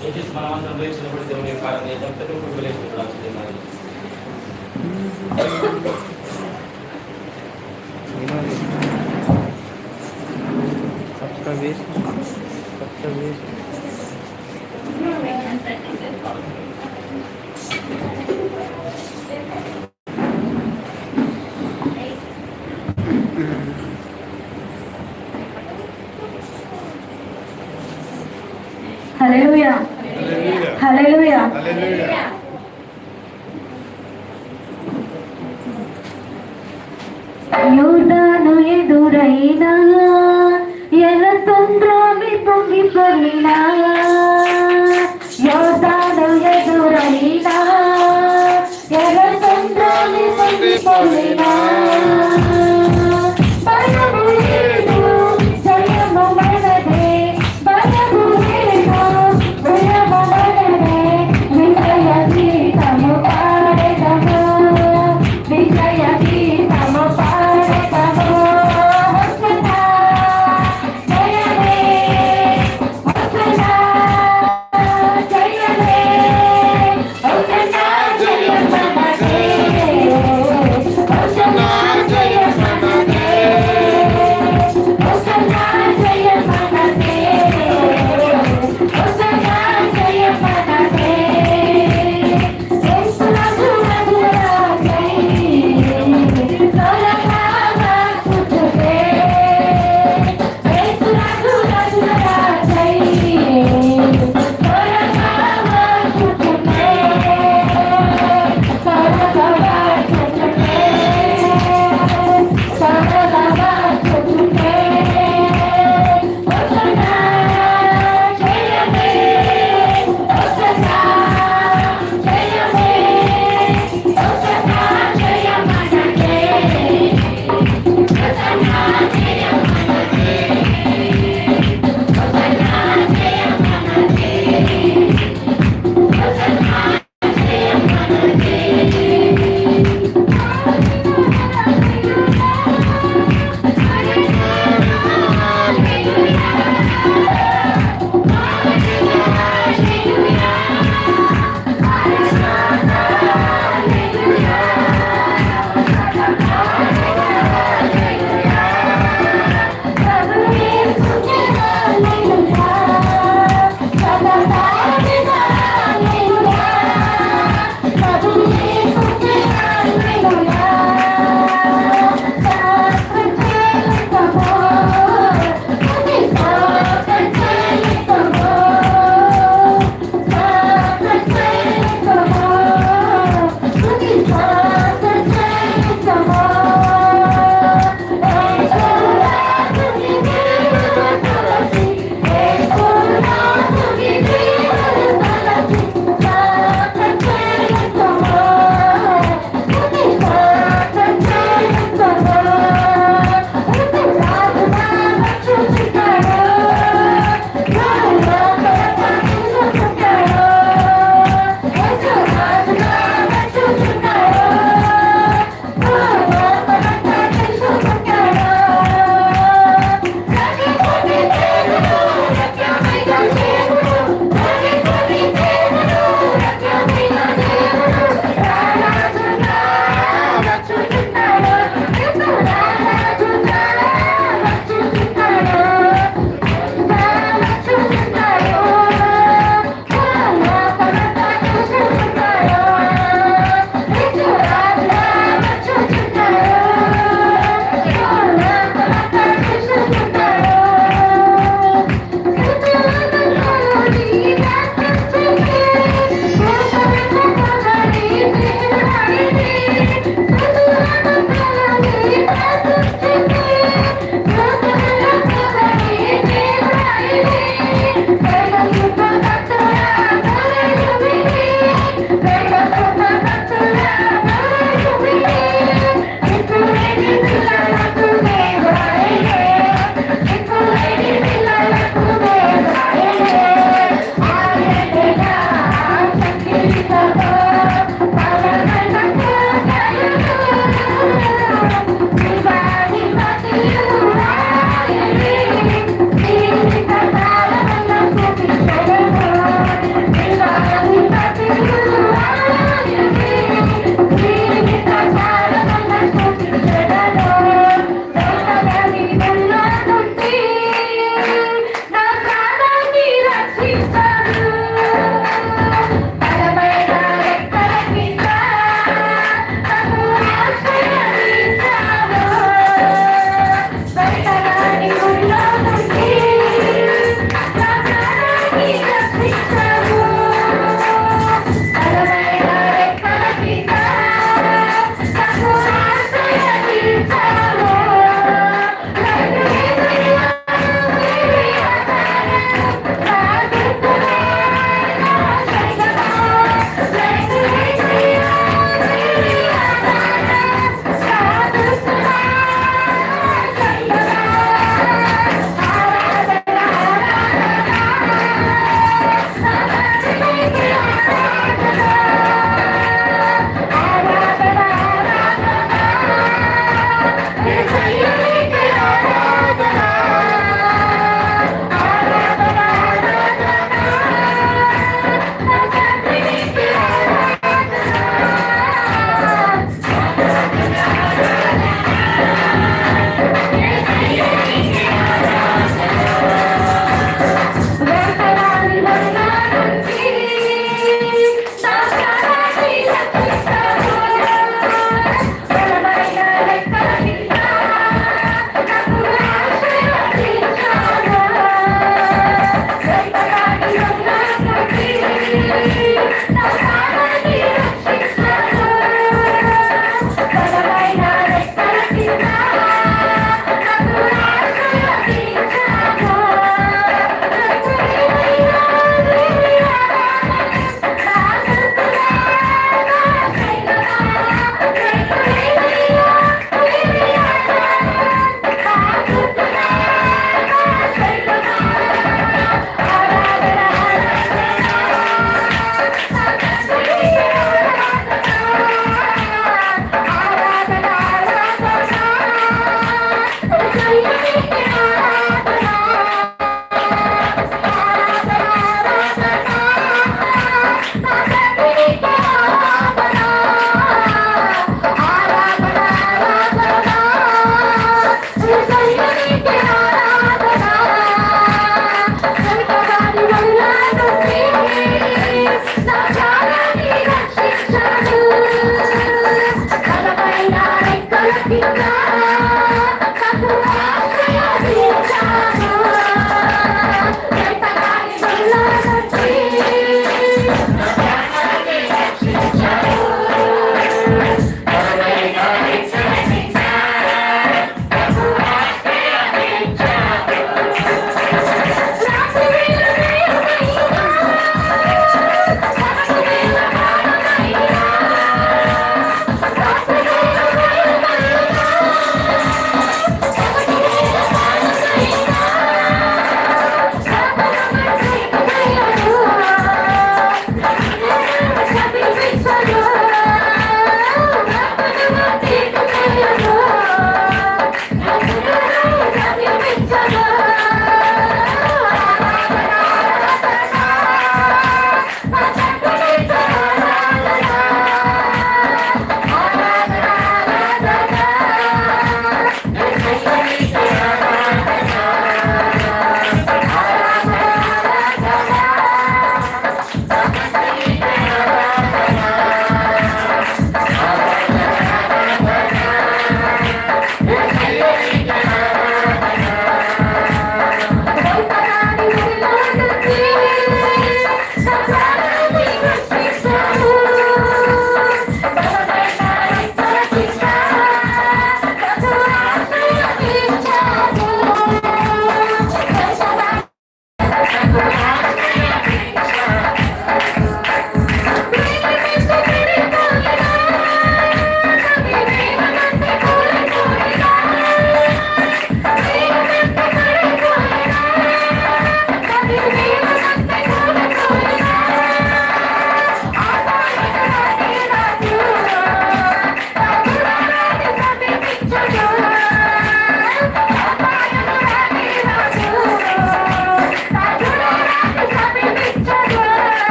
దయచేసి మనమందరం లేచినప్పుడు దేవుని యొక్క కార్యం చేద్దాం. ప్రతి ఒక్కరు లేచి ఉండాల్సిందే మరి. హల్లెలూయా హల్లెలూయా. యోర్దాను ఎదురైనా ఎర్ర సముద్రమే పొంగిపోయినా, యోర్దాను ఎదురైనా ఎర్ర సముద్రమే పొంగిపోయినా, భయము లేదు జయము మనదే, భయము లేదు జయము మనదే, విజయ గీతము పాడెదము, విజయ గీతము పాడెదము. హోసన్నా జయమే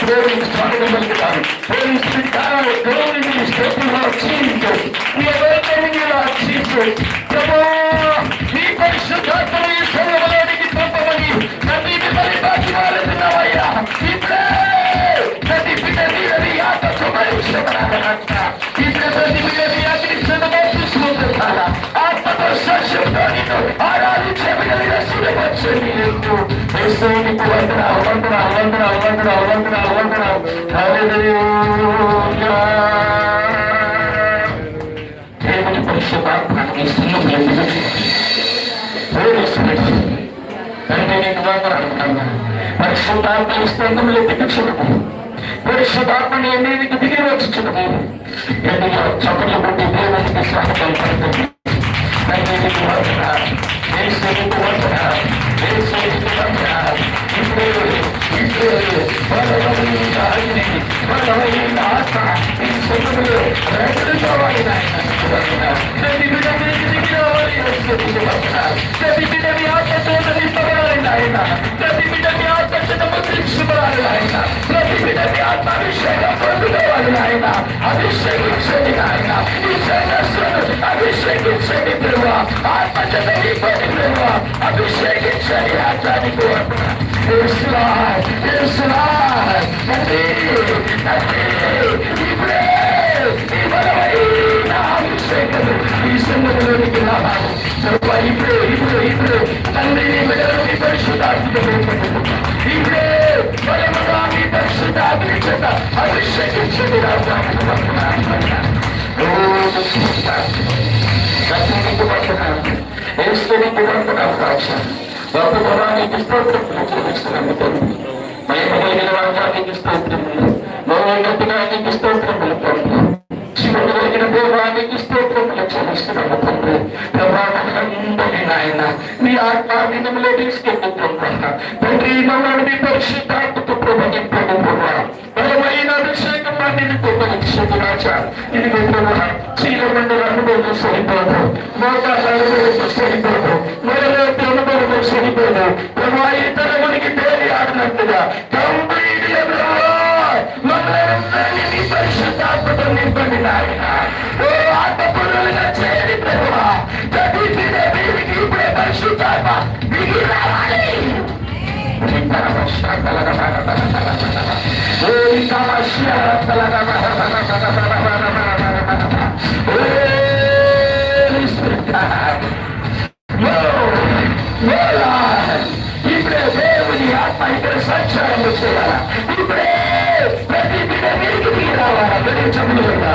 దేవునికి స్వాగతం పలుకుతాను. Holy Spirit, God, go into this temple, Lord Jesus. We are welcoming you, Lord Jesus. ప్రభువా, నీ పరిశుద్ధాత్మను ఈ సంఘములోనికి పంపమని ప్రతి బిడ్డని బాధ్యతలున్నావయ్యా. ఇప్పుడే ప్రతి బిడ్డ నీడని ఆత్మకు పరీక్షమరాగనంట. ఇప్పుడే ప్రతి బిడ్డని అగ్నిక్షణగా తీసుకుంటున్నారా. ఆత్మతో సశక్తో నిన్ను ఆరాధించే బిడ్డలుగా సిద్ధపరచండి. నీకు వందనాలు, వందనాలు, వందనాలు, వందనాలు, వందనాలు, వందనాలు. హల్లెలూయా. దేవుని పరిశుద్ధాత్మను ఈ స్థలంలో తండ్రి నీకు వందనాలు. పరిశుద్ధాత్మ ఈ స్థలంలో దిగుచున్నది. పరిశుద్ధాత్మని ఎన్నిటికి దిగి వచ్చుచున్నది. ఎన్నిలో చక్కలు బట్టి దేవునికి స్వాగతం పడుతుంది. తండ్రి నీకు వందనాలు. నీకు వందనాలు. బలమైన ఆత్మ ఈ సొంతలో కావాలి. ప్రతి బిడ్డకి దిగిరావాలి. ప్రతి బిడ్డని ఆత్మతో నింపబడాలి నాయన. ప్రతి బిడ్డని ఆత్మతో ముద్రించబడాలి నాయన. ప్రతి బిడ్డని ఆత్మాభిషేకం పొందుకోవాలి నాయన. అభిషేకించండి నాయన. ఈ సంఘర్షణ అభిషేకించండి ప్రభు. ఆత్మచేత నింపండి ప్రభు. అభిషేకించండి ఆత్మానికి ఇప్పుడే ఈ బలమైన అభిషేకం ఈ సంఘంలోనికి రావాలి. ఇప్పుడు ఇప్పుడు ఇప్పుడు తండ్రి నీ బిడ్డలని పరిశుద్ధాత్మతో ఇప్పుడే బలముగా మీ పరిశుద్ధాత్మని చేత అభిషేకించండి రాజానికి వర్తమానానికి స్తోత్రములు మహిమగలిగిన వాక్యానికి స్తోత్రములు, మౌనగతిగానికి స్తోత్రములు తండ్రి, శివుడిగిన దేవానికి స్తోత్రములు చెల్లిస్తున్నాము తండ్రి. ప్రభావందరి నాయన మీ ఆత్మావినంలో తీసుకెళ్తున్నా తండ్రి. మమ్మల్ని పరిశుద్ధాత్మతో ప్రభావింపండి ప్రభా. బలమైన అభిషేకం వాటిని కొనసాగించు. ఇది ప్రభా చీలమండల అనుభవం సరిపోదు, మోటార్ల అనుభవం సరిపోదు, మొదలైతే అనుభవం సరిపోదు ప్రభా. ఇతరులకి తేలి ఆడినట్టుగా మమ్మల్ని పరిశుద్ధాత్మతో నింపండి నాయన. ఓ ఆత్మపురులుగా చేయండి ప్రభా. ప్రతి వీరికి ఇప్పుడే పరిశుద్ధాత్మ దిగి రావాలి. ఇప్పుడే దేవుని ఆత్మ ఇక్కడ సంచారం చేయాలా. ఇప్పుడే ప్రతి బిడ్డ మీకు దిగి రావాలా. గణించములుగా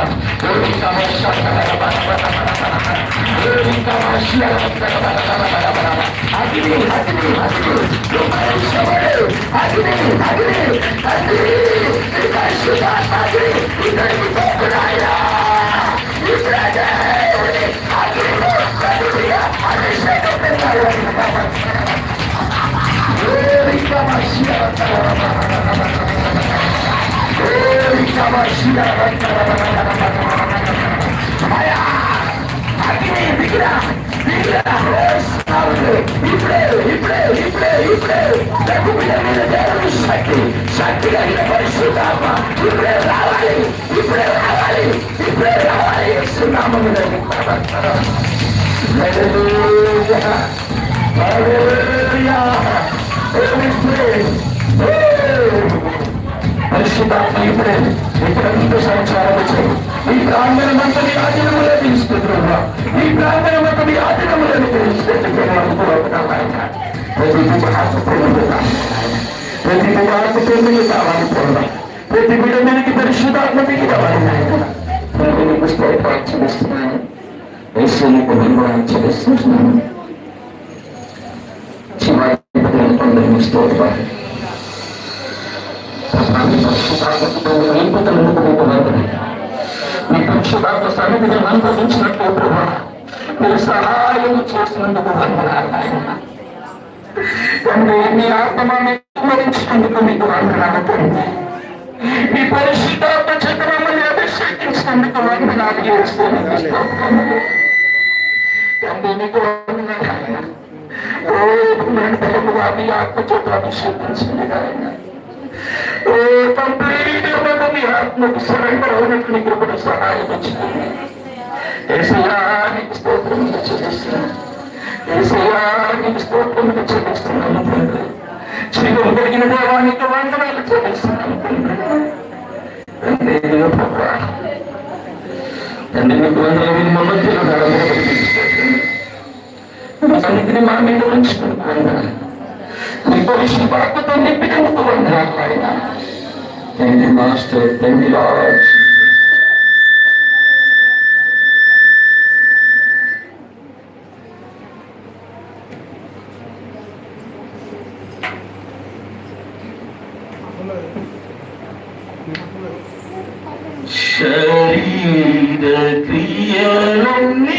అగ్ని అగ్ని అగ్ని శక్తి కలిగిన పరిశుద్ధాత్మ ఇప్పుడే రావాలి. ఇప్పుడే రావాలి. ఇప్పుడే రావాలి. పరిశుద్ధాత్మ ఇప్పుడే ఇప్పుడంతా సంచారం చేయి. ఈ ప్రాంగణమంతా మీ ఆధీనంలో తీసుకుంటున్నా. ఈ ప్రాంగణమంతా మీ ఆధీనంలో తీసుకుంటున్నాను. ప్రతి కుమార్తె పెళ్లి కావాలి పోవడం. ప్రతి బిడ్డ మీదకి పరిశుద్ధాత్మ దిగి రావాలి నాయన. నీకు స్తోత్రాలు చెల్లిస్తున్నాను. యేసునికి వందనాలు చెల్లిస్తున్నాను. శివాజీ స్తోత్రాలు. మీ పరిశుద్ధాత్మ సన్నిధిని అనుభవించినట్టు ప్రభా మీరు సహాయం చేసినందుకు వందనాలు నాయన. తండ్రి మీ ఆత్మని స్మరించినందుకు మీకు వందనాలు తండ్రి. మీ పరిశుద్ధాత్మ చేత మమ్మల్ని అభిషేకించినందుకు వందనాలు చేస్తున్నందుకు తండ్రి మీకు వందనాలు. మీ ఆత్మ చేత అభిషేకించండి నాయన. ఓ కంప్లీట్గా మీ ఆత్మకు సరెండర్ అవునట్లు నీకు కూడా సహాయం వచ్చింది. ఏసయ్యా నీకు స్తోత్రం చెల్లిస్తున్నాను. ఏసయ్యా నీకు స్తోత్రం చెల్లిస్తున్నాను తండ్రి. జీవం కలిగిన దేవానికి వందనాలు చెల్లిస్తున్నాను తండ్రి. తండ్రి నీకు వందనాలు మా మధ్యలో అన్నింటినీ మా మీద ఉంచుకుంటున్నా. నీ పరిశుద్ధ ఆత్మతో నింపినందుకు వందనాలు ఆయన. Thank you master, thank you lord. శరీర క్రియలన్నీ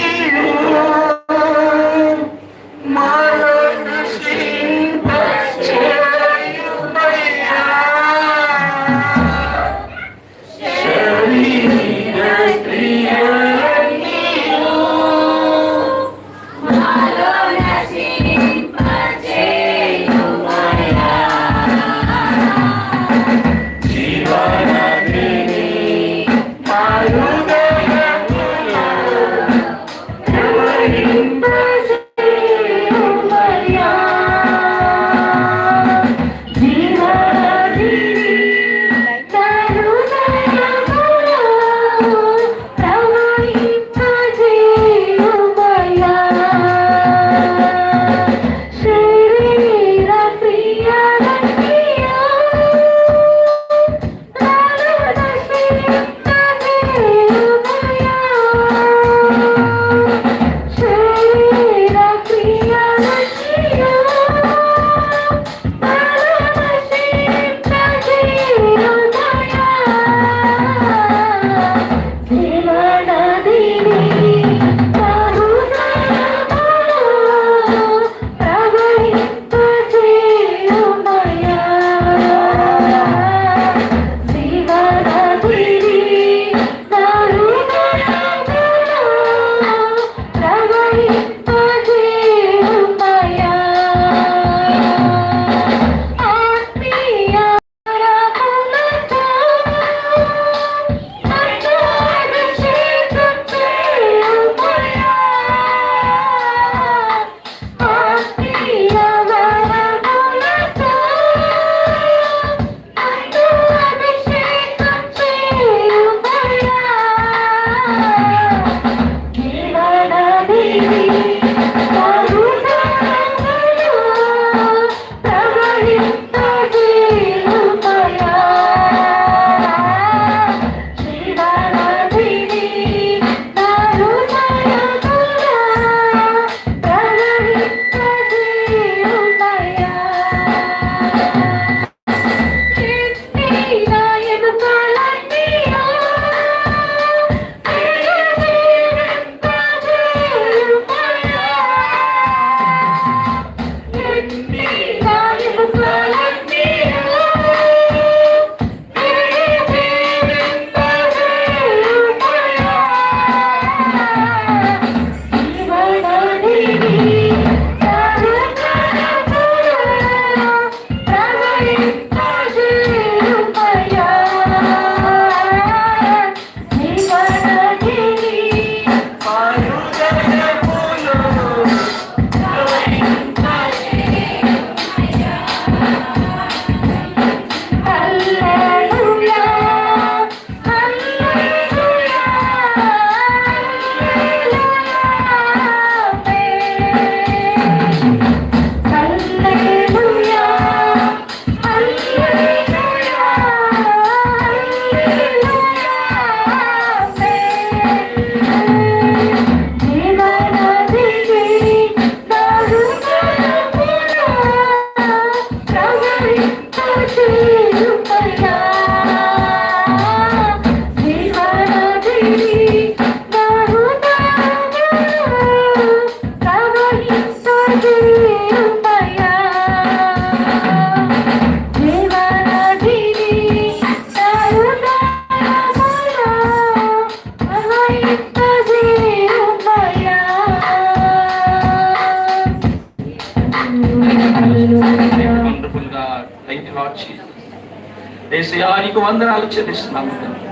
యేసయ్యానికి వందనాలు చెల్లిస్తున్నాము తండ్రి.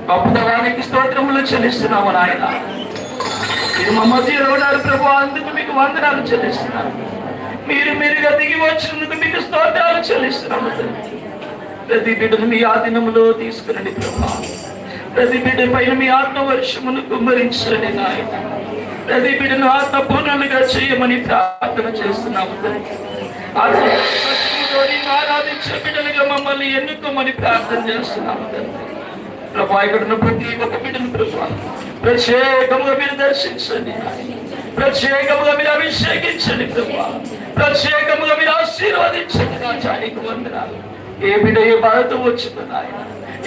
గొప్పదనానికి స్తోత్రములు చెల్లిస్తున్నాము నాయన. మీరు మా మధ్యలో ఉన్నారు ప్రభు, అందుకు మీకు వందనాలు చెల్లిస్తున్నాను. మీరుగా దిగి వచ్చినందుకు మీకు స్తోత్రాలు చెల్లిస్తున్నాము తండ్రి. ప్రతి బిడ్డను మీ ఆధీనములో తీసుకురండి ప్రభా. ప్రతి బిడ్డ పైన మీ ఆత్మ వర్షమును కుమ్మరించండి నాయన. ప్రతి బిడ్డను ఆత్మ పూర్ణులుగా చేయమని ప్రార్థన చేస్తున్నాము తండ్రి. ఆరాధించే బిడ్డలుగా మమ్మల్ని ఎన్నుకోమని ప్రార్థన చేస్తున్నాము తండ్రి. ప్రభా, ఇక్కడ ప్రతి ఒక్క బిడ్డను ప్రభా ప్రత్యేకముగా మీరు దర్శించండి, ప్రత్యేకముగా మీరు అభిషేకించండి ప్రభా, ప్రత్యేకముగా మీరు ఆశీర్వదించండి. నా చానికి వందనాలు. ఏ బిడ్డ ఏ బాధతో వచ్చింది నాయన,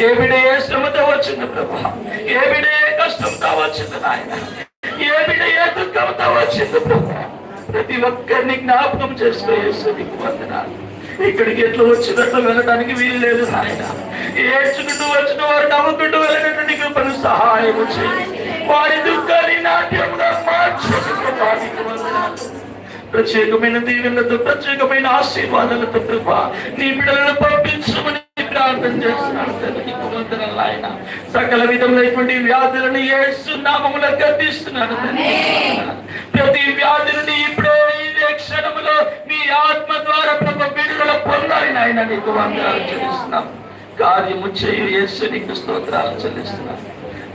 ఏ బిడ్డ ఏ శ్రమతో వచ్చింది ప్రభా, ఏ బిడ్డ ఏ కష్టంతో వచ్చింది నాయన, ఏ బిడ్డ ఏ దుఃఖంతో వచ్చింది ప్రభా, ప్రతి ఒక్కరిని జ్ఞాపకం చేసుకోవచ్చు. నీకు వందనాలు. ఇక్కడికి ఎట్లా వచ్చినట్లు వెళ్ళడానికి వీలు లేదు నాయన. ఏడ్చుకుంటూ వచ్చిన వారు నవ్వుకుంటూ వెళ్ళినట్టు నీకు పలు సహాయం చేయండి. వారి దుఃఖాన్ని నాట్యంగా మార్చడానికి వందనాలు. ప్రత్యేకమైన దీవెనలతో, ప్రత్యేకమైన ఆశీర్వాదాలతో ప్రభా నీ బిడ్డలను పంపించమని ప్రార్థన చేస్తున్నాను తండ్రి. నీకు వందనాలు ఆయన. సకల విధములైనటువంటి వ్యాధులను యేసు నామములో గద్దిస్తున్నాను తండ్రి. ప్రతి వ్యాధులని ఇప్పుడే ఈ క్షణములో మీ ఆత్మ ద్వారా ప్రభు విడుదల పొందాలి నాయన. నీకు వందనాలు చెల్లిస్తున్నాం. కార్యము చేయు యేసు నీకు స్తోత్రాలు చెల్లిస్తున్నాం.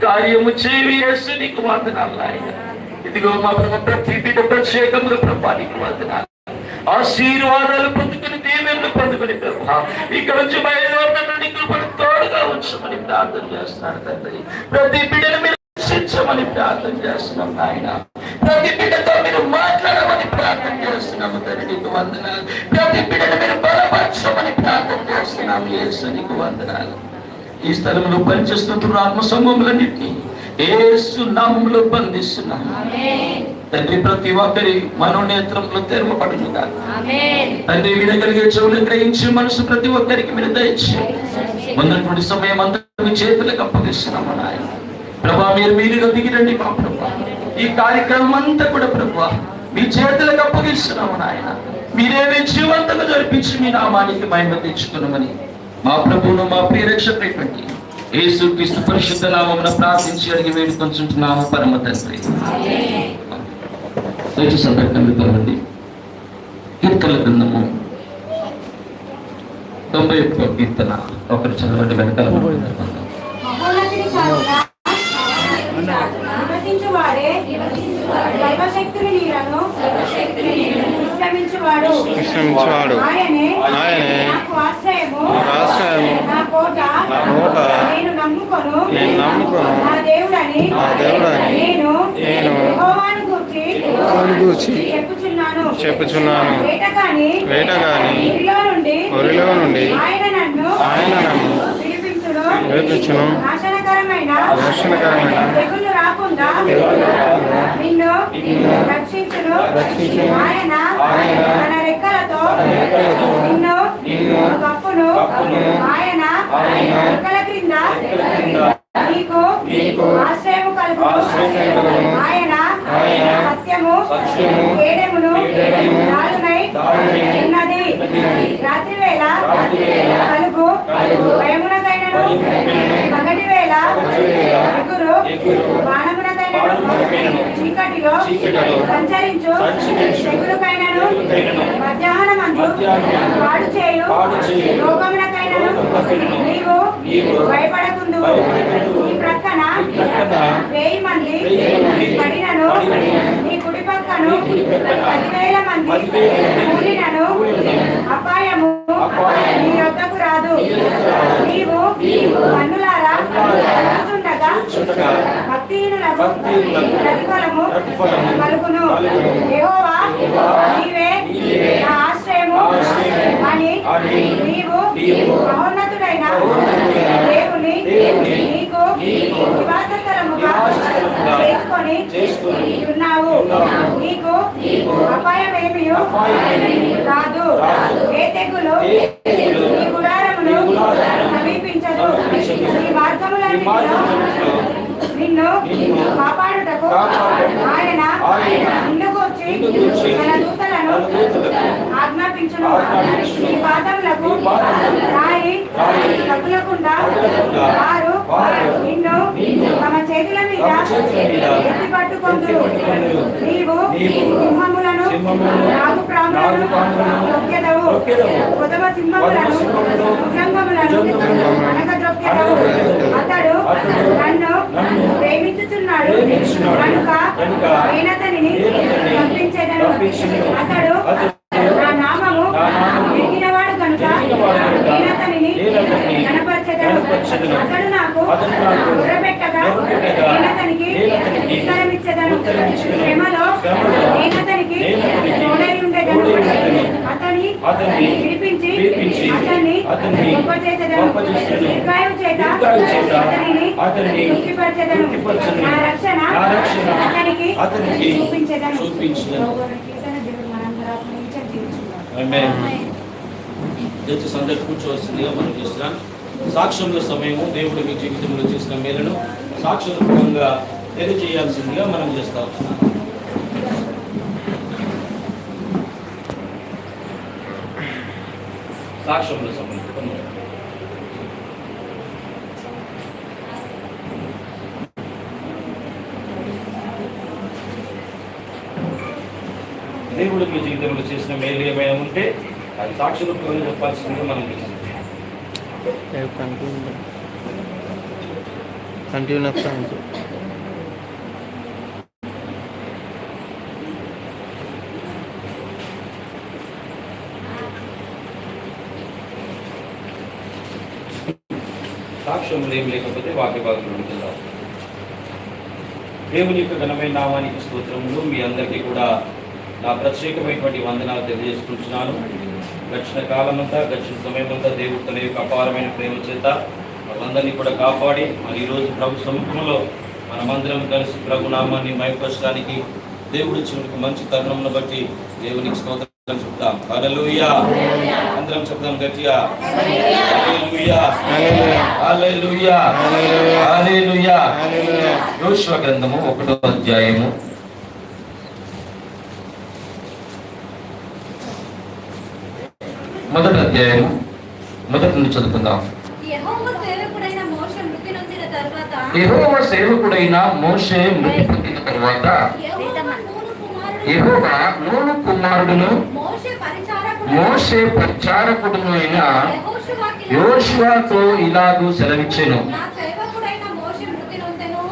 కార్యము చేయు యేసు నీకు వందనాలు నాయన. ఇదిగో మా ప్రభు ప్రతి బిడ్డ ప్రత్యేకములు ప్రభా నీకు వందనాలు. ఆశీర్వాదాలు పొందుకుని దీవెనలు పొందుకుని ప్రభా ఇక్కడ నుంచి బయలుదేరిన నీకు తోడుగా ఉంచమని ప్రార్థన చేస్తున్నాను తండ్రి. ప్రతి బిడ్డను మీరు రక్షించమని ప్రార్థన చేస్తున్నాం నాయన. ప్రతి బిడ్డతో మీరు మాట్లాడమని ప్రార్థన చేస్తున్నాము తండ్రి. నీకు వందనాలు. ప్రతి బిడ్డను మీరు బలపరచమని ప్రార్థన చేస్తున్నాము యేసు నీకు వందనాలు. ఈ స్థలంలో పనిచేస్తున్న ఆత్మ సమూహములన్నింటినీ యేసు నామములో బంధిస్తున్నాము తండ్రి. ప్రతి ఒక్కరి మనోనేత్రంలో తెరవబడును కాదు తండ్రి. వినగలిగే చెవులు గ్రహించి మనసు ప్రతి ఒక్కరికి మీరు దయచేయండి. ఉన్నటువంటి సమయం అంతా మీ చేతులకు అప్పగిస్తున్నాము నాయన. ప్రభా మీరుగా దిగిరండి మా ప్రభా. ఈ కార్యక్రమం అంతా కూడా ప్రభా మీ చేతులకు అప్పగిస్తున్నాము నాయన. మీరేమి జీవంతంగా జరిపించి మీ నామానికి మహిమ తెచ్చుకున్నామని మా ప్రభువును మా ప్రియరక్షకుడైనటువంటి యేసుక్రీస్తు పరిశుద్ధ నామమున ప్రార్థించి అడిగి వేడుకొంచుంటున్నాము పరమ తండ్రి. దయచేసి అందరూ కలుగుతామండి. కీర్తనల గ్రంథము 91వ కీర్తన ఒకరు చదవండి. వెనకాల విశ్రమించువాడు ఆయనే నాకు ఆశ్రయము, నా కోట, నేను నమ్ముకొను నా దేవుడని నేను యెహోవాను గూర్చి చెప్పుచున్నాను. వేటగాని ఊరిలో నుండి ఆయన నన్ను విడిపించును. నాశనకరమైన తెగులు రాకుండా నిన్ను రక్షించును. ఆయన తన రెక్కలతో నిన్ను కప్పును. ఆయన రెక్కల క్రింద నీకు ఆశ్రయము కలుగును. ఆయన సత్యము కేడెమును నాలునై ఉన్నది. రాత్రి వేళ కలుగు భయమునకైనను, పగటి వేళ ఎగురు బాణమునకైనను, చీకటిలో సంచరించు తెగులుకైనను, మధ్యాహ్నమందు పాడు చేయు రోగమునకైనను నీవు భయపడకుందు. నీ ప్రక్కన 1000 మంది పడినను, నీ కుడి పక్కను 10,000 మంది కూలినను అపాయము నీ యొద్దకు రాదు. నీవు కన్నులారా చూస్తుండగా భక్తిహీనులకు ప్రతిఫలము కలుగును. యెహోవా నీవే నా ఆశ్రయము అని నీవు మహోన్నతుడైన దేవుని నీకు నివాస స్థలముగా చేసుకొని ఉన్నావు. నీకు అపాయమేమీ రాదు. ఏ తెగులు నీ గుడారమును సమీపించదు. నీ మార్గములన్నిటిలో నిన్ను కాపాడుటకు ఆయన నిన్ను గూర్చి తన దూతలను ఆజ్ఞాపించును. ఈ పాదములకు రాయి తగులకుండా వారు నిన్ను తమ చేతుల మీద ఎత్తి పట్టుకొందురు. నీవు సింహములను నాగు ప్రాణులను దొక్కెదవు. కొదవ సింహములను ఉజంగములను అనగదొక్కెదవు. అతడు నన్ను ప్రేమించుచున్నాడు కనుక నేనతనిని పంపించెదను. అతడు నా నామము ఎరిగినవాడు కనుక నేనతనిని కనపరచెదను. అతడు నాకు మొర్రపెట్టగా నేనతనికి ఉత్తరమిచ్చెదను. శ్రమలో నేనతనికి తోడై ఉండెదను. అతన్ని విడిపించి అతన్ని గొప్ప చేసెదను. దీర్ఘాయువు చేత అతనిని తృప్తిపరచెదను. నా రక్షణ అతనికి చూపించెదను. సందర్భం కూర్చోవలసిందిగా మనం చేస్తున్నాం. సాక్ష్యముల సమయము దేవుడు మీ జీవితంలో చేసిన మేలను సాక్ష్యరూపంగా తెలియజేయాల్సిందిగా మనం చేస్తా ఉన్నాం. సాక్ష్యముల సమయం దేవుడు మీ జీవితంలో చేసిన మేలు ఏమైనా ఉంటే అది సాక్షిరూపంగా చెప్పాల్సిందిగా మనం చేస్తాం. సాక్ష్యములు ఏం లేకపోతే వాక్య భాగంలోకి వెళ్దాం. దేవుని యొక్క ఘనమైన నామానికి స్తోత్రములు. మీ అందరికీ కూడా నా ప్రత్యేకమైనటువంటి వందనాలు తెలియజేసుకుంటున్నాను. గడిచిన కాలమంతా గడిచిన సమయమంతా దేవుడు తన యొక్క అపారమైన ప్రేమ చేత మనందరినీ కూడా కాపాడి మరి ఈరోజు ప్రభు సముఖంలో మనమందరం కలిసి ప్రభు నామాన్ని మైపరచడానికి దేవుడు ఇచ్చిన మంచి తరుణంను బట్టి దేవునికి స్తోత్రం చెప్తాం. హల్లెలూయా. అందరం చెప్తాం గట్టిగా హల్లెలూయా, హల్లెలూయా, హల్లెలూయా. యోషువ గ్రంథము 1వ అధ్యాయము 1వ అధ్యాయం 1 నుంచి చదువుకుందాం. యెహోవా సేవకుడైన మోషే మృతి పొందిన తరువాత యెహోవా నూను కుమారుడును మోషే పరిచారకుడును అయిన యోషువతో ఇలాగూ సెలవిచ్చెను.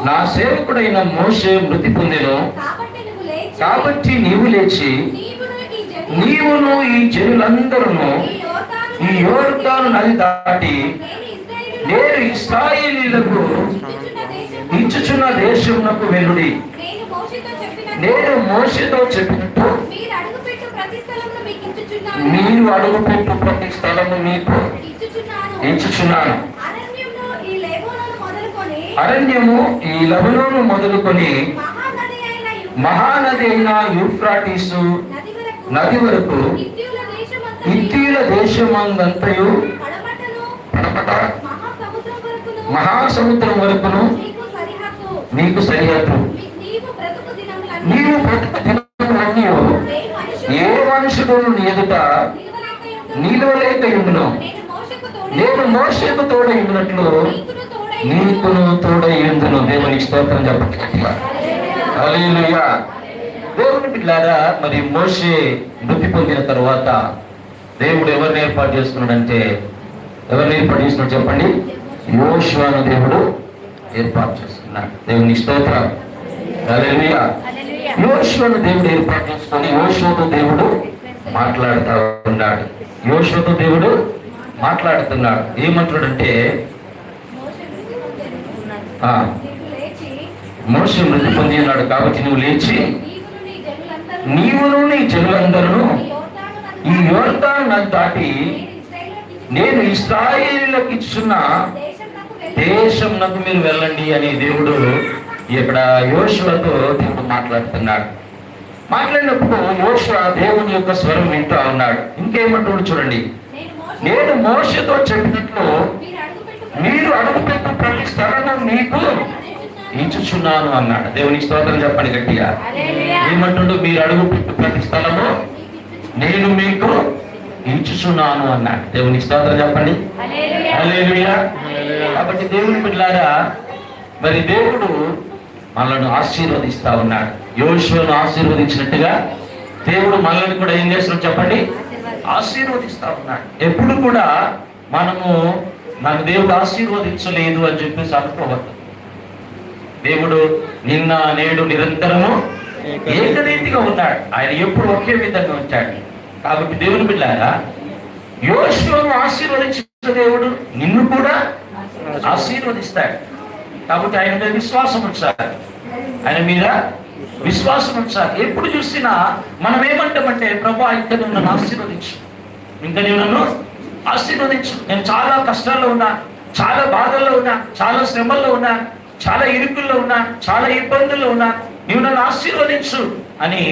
నా సేవకుడైన మోషే మృతి పొందెను కాబట్టి నీవు లేచి నీవును ఈ జనులందరూ ఈ యోర్దాను నది దాటి నేను ఇశ్రాయేలీయులకు ఇచ్చుచున్న దేశమునకు వెళ్ళుడి. నేను మోషేతో చెప్పినట్టు మీరు అడుగుపెట్టు ప్రతి స్థలము మీకు ఇచ్చుచున్నాను. అరణ్యము ఈ లెబనోను మొదలుకొని మహానది అయిన యూఫ్రాటీసు నది వరకు హిత్తీయుల దేశమందంతయు మహాసముద్రం వరకును నీకు సరిహద్దు. నీవు బ్రతుకు దినములన్నీ ఏ మనుషుడు నీ ఎదుట నిలవలేక ఉండును. నేను మోషేకు తోడై ఉన్నట్లు నీకును తోడై ఉండును. దేవునికి స్తోత్రం చెప్పండి. హల్లెలూయా. దేవుని బిడ్డలారా, మరి మోషే మృతి పొందిన తరువాత దేవుడు ఎవరిని ఏర్పాటు చేసుకున్నాడంటే ఎవరిని ఏర్పాటు చేసుకున్నాడు చెప్పండి? యోషువను దేవుడు ఏర్పాటు చేసుకున్నాడు. దేవుని స్తోత్రం. హల్లెలూయా. యోషువను దేవుడు ఏర్పాటు చేసుకొని యోషువతో దేవుడు మాట్లాడుతూ ఉన్నాడు. యోషువతో దేవుడు మాట్లాడుతున్నాడు. ఏమంటున్నాడంటే మోషే మృతి పొంది ఉన్నాడు కాబట్టి నువ్వు లేచి నీవును నీ జనులందరూ ఈ యోర్దాను నది దాటి నేను ఇశ్రాయేలులకు ఇచ్చున్న దేశంనకు మీరు వెళ్ళండి అని దేవుడు ఇక్కడ యోషువతో దేవుడు మాట్లాడుతున్నాడు. మాట్లాడినప్పుడు యోషువ దేవుని యొక్క స్వరం వింటూ ఉన్నాడు. ఇంకేమంటాడు చూడండి, నేను మోషేతో చెప్పినట్లు మీరు అడుగుపెట్టు ప్రతి స్థలము మీకు ఇచ్చుచున్నాను అన్నాడు. దేవునికి స్తోత్రం చెప్పండి గట్టిగా. ఏమంటుండు? మీరు అడుగు పెట్టు ప్రతి స్థలము నేను మీకు ఇచ్చుచున్నాను అన్నాడు. దేవునికి స్తోత్రం చెప్పండి. హల్లెలూయా. కాబట్టి దేవుని బిడ్డలారా, మరి దేవుడు మనల్ని ఆశీర్వదిస్తా ఉన్నాడు. యోషువను ఆశీర్వదించినట్టుగా దేవుడు మనల్ని కూడా ఏం చేస్తున్నాడు చెప్పండి? ఆశీర్వదిస్తా ఉన్నాడు. ఎప్పుడు కూడా మనము నాకు దేవుడు ఆశీర్వదించలేదు అని చెప్పేసి అనుకోవద్దు. దేవుడు నిన్న నేడు నిరంతరము ఏకరీతిగా ఉన్నాడు. ఆయన ఎప్పుడు ఒకే విధంగా ఉంచాడు. కాబట్టి దేవుని బిడ్డలారా, యోషువను ఆశీర్వదించిన దేవుడు నిన్ను కూడా ఆశీర్వదిస్తాడు. కాబట్టి ఆయన మీద విశ్వాసం ఉంచాలి. ఆయన మీద విశ్వాసం ఉంచాలి. ఎప్పుడు చూసినా మనం ఏమంటామంటే, ప్రభు ఇంకా నువ్వు నన్ను ఆశీర్వదించు, ఇంకా నువ్వు నన్ను ఆశీర్వదించు. నేను చాలా కష్టాల్లో ఉన్నా, చాలా బాధల్లో ఉన్నా, చాలా శ్రమల్లో ఉన్నా, చాలా ఇరుకుల్లో ఉన్నా, చాలా ఇబ్బందుల్లో ఉన్నా, నువ్వు నన్ను ఆశీర్వదించు అని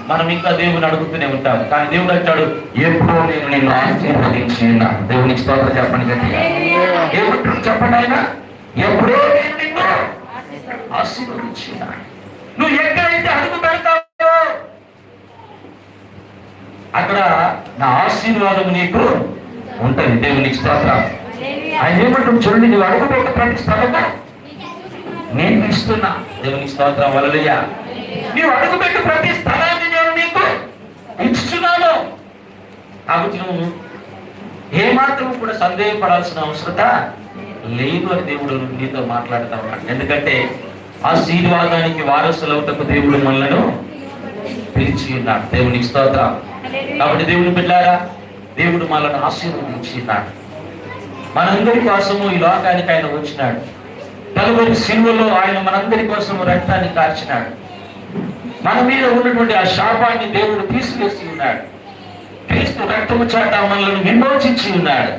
మనం ఇంకా దేవుని అడుగుతూనే ఉంటాం. కానీ దేవుడు అంటాడు, ఎప్పుడో నేను నిన్ను ఆశీర్వదించి ఉన్నా. దేవునికి స్తోత్రం చెప్పండి గట్టిగా. ఏమంటాడు చెప్పండి? ఆయన ఎప్పుడో నేను నిన్ను ఆశీర్వదించి ఉన్నా. నువ్వు ఎక్కడైతే అడుగు పెడతావో అక్కడ నా ఆశీర్వాదం నీకు ఉంటుంది. దేవునికి స్తోత్రం. ఆయన ఏమంటాడు చూడండి, నువ్వు అడుగు పెట్టే ప్రతి స్థలంగా నేను ఇస్తున్నా. దేవునికి స్తోత్రం. హల్లెలూయా. నీవు అడుగుపెట్టు ప్రతి స్థలాన్ని నేను నీకు ఇస్తున్నాను. కాబట్టి నువ్వు ఏమాత్రం కూడా సందేహపడాల్సిన అవసరత లేదు అని దేవుడు నీతో మాట్లాడుతూ ఉన్నాడు. ఎందుకంటే ఆశీర్వాదానికి వారసులవుటకు దేవుడు మనలను పిలిచి ఉన్నాడు. దేవునికి స్తోత్రం. కాబట్టి దేవుని బిడ్డలారా, దేవుడు మనల్ని ఆశీర్వదించి ఉన్నాడు. మనందరి కోసము ఈ లోకానికి ఆయన వచ్చినాడు. కలువరి సిలువలో ఆయన మనందరి కోసం రక్తాన్ని కార్చినాడు. మన మీద ఉన్నటువంటి ఆ శాపాన్ని దేవుడు తీసివేసి ఉన్నాడు. క్రీస్తు రక్తము చేత మనల్ని విమోచించి ఉన్నాడు.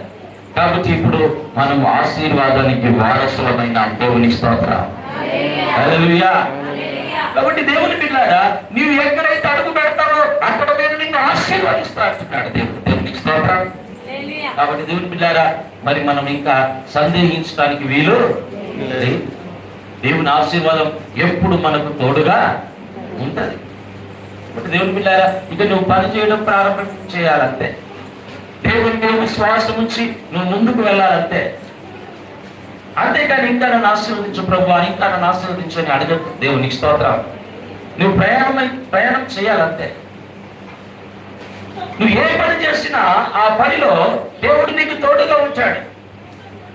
కాబట్టి ఇప్పుడు మనం ఆశీర్వాదానికి వారసులమైన దేవునికి స్తోత్రం. హల్లెలూయా. కాబట్టి దేవుని బిడ్డలారా, నీవు ఎక్కడైతే అడుగు పెడతావో అక్కడ నేను నిన్ను ఆశీర్వదిస్తా అంటున్నాడు దేవుడు. దేవునికి స్తోత్రం. కాబట్టి దేవుని బిడ్డలారా, మరి మనం ఇంకా సందేహించడానికి వీలు లేదు. దేవుని ఆశీర్వాదం ఎప్పుడు మనకు తోడుగా ఉంటది. దేవుని బిడ్డలారా, ఇక నువ్వు పని చేయడం ప్రారంభం చేయాలంతే. దేవుని మీద విశ్వాసం ఉంచి నువ్వు ముందుకు వెళ్ళాలంతే. అంతేకాని ఇంకా నన్ను ఆశీర్వదించు ప్రభువా, ఇంకా నన్ను ఆశీర్వదించు అని అడగదు. దేవునికి స్తోత్రం. నువ్వు ప్రయాణం చేయాలంతే. నువ్వు ఏ పని చేసినా ఆ పనిలో దేవుడు నీకు తోడుగా ఉంటాడు.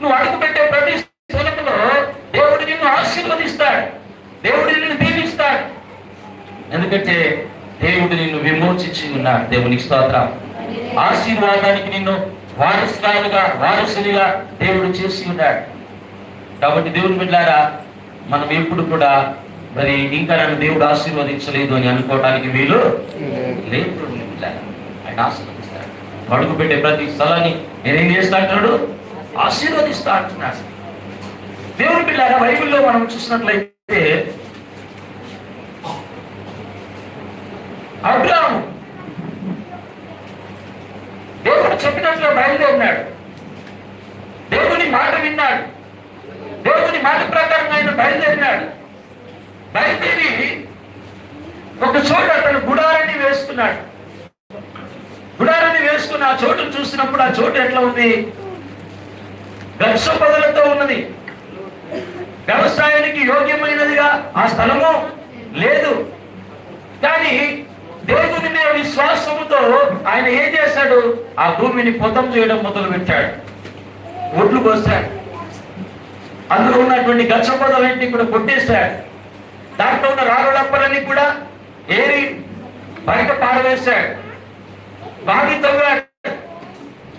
నువ్వు అడుగుపెట్టే ప్రతి స్థలంలో దేవుడు నిన్ను ఆశీర్వదిస్తాడు. దేవుడు నిన్ను దీవిస్తాడు. ఎందుకంటే దేవుడు నిన్ను విమోచించి ఉన్నాడు. దేవునికి స్తోత్రం. ఆశీర్వాదానికి నిన్ను వారసునిగా దేవుడు చేసి ఉన్నాడు. కాబట్టి దేవుని బిడ్డలారా, మనం ఎప్పుడు కూడా మరి ఇంకా నన్ను దేవుడు ఆశీర్వదించలేదు అని అనుకోవడానికి వీలు లేదు. ఆయన ఆశీర్వదిస్తాడు. అడుగు పెట్టే ప్రతి స్థలాన్ని నేనేం చేస్తా అంటున్నాడు? ఆశీర్వదిస్తా అంటున్నాడు. దేవుని బిడ్డలారా, బైబిల్లో మనం చూసినట్లయితే అబ్రాహాము దేవుడు చెప్పినట్లు బయలుదేరినాడు. దేవుని మాట విన్నాడు. దేవుని మాట ప్రకారం ఆయన బయలుదేరినాడు. బయలుదేరి ఒక చోట అతను గుడారాన్ని వేసుకున్నాడు. గుడారాన్ని వేసుకుని ఆ చోటును చూసినప్పుడు ఆ చోటు ఎట్లా ఉంది? వృక్ష పొదలతో ఉన్నది. వ్యవసాయానికి యోగ్యమైనదిగా ఆ స్థలము లేదు. కానీ దేవుని మీద విశ్వాసముతో ఆయన ఏం చేశాడు? ఆ భూమిని పొతం చేయడం మొదలు పెట్టాడు. ఒడ్లు కోసాడు. అందులో ఉన్నటువంటి గచ్చ పొదలన్నింటినీ కూడా కొట్టేశాడు. దాంట్లో ఉన్న రాళ్ళప్పలన్నీ కూడా ఏరి బయట పారవేశాడు. బావి తవ్వాడు.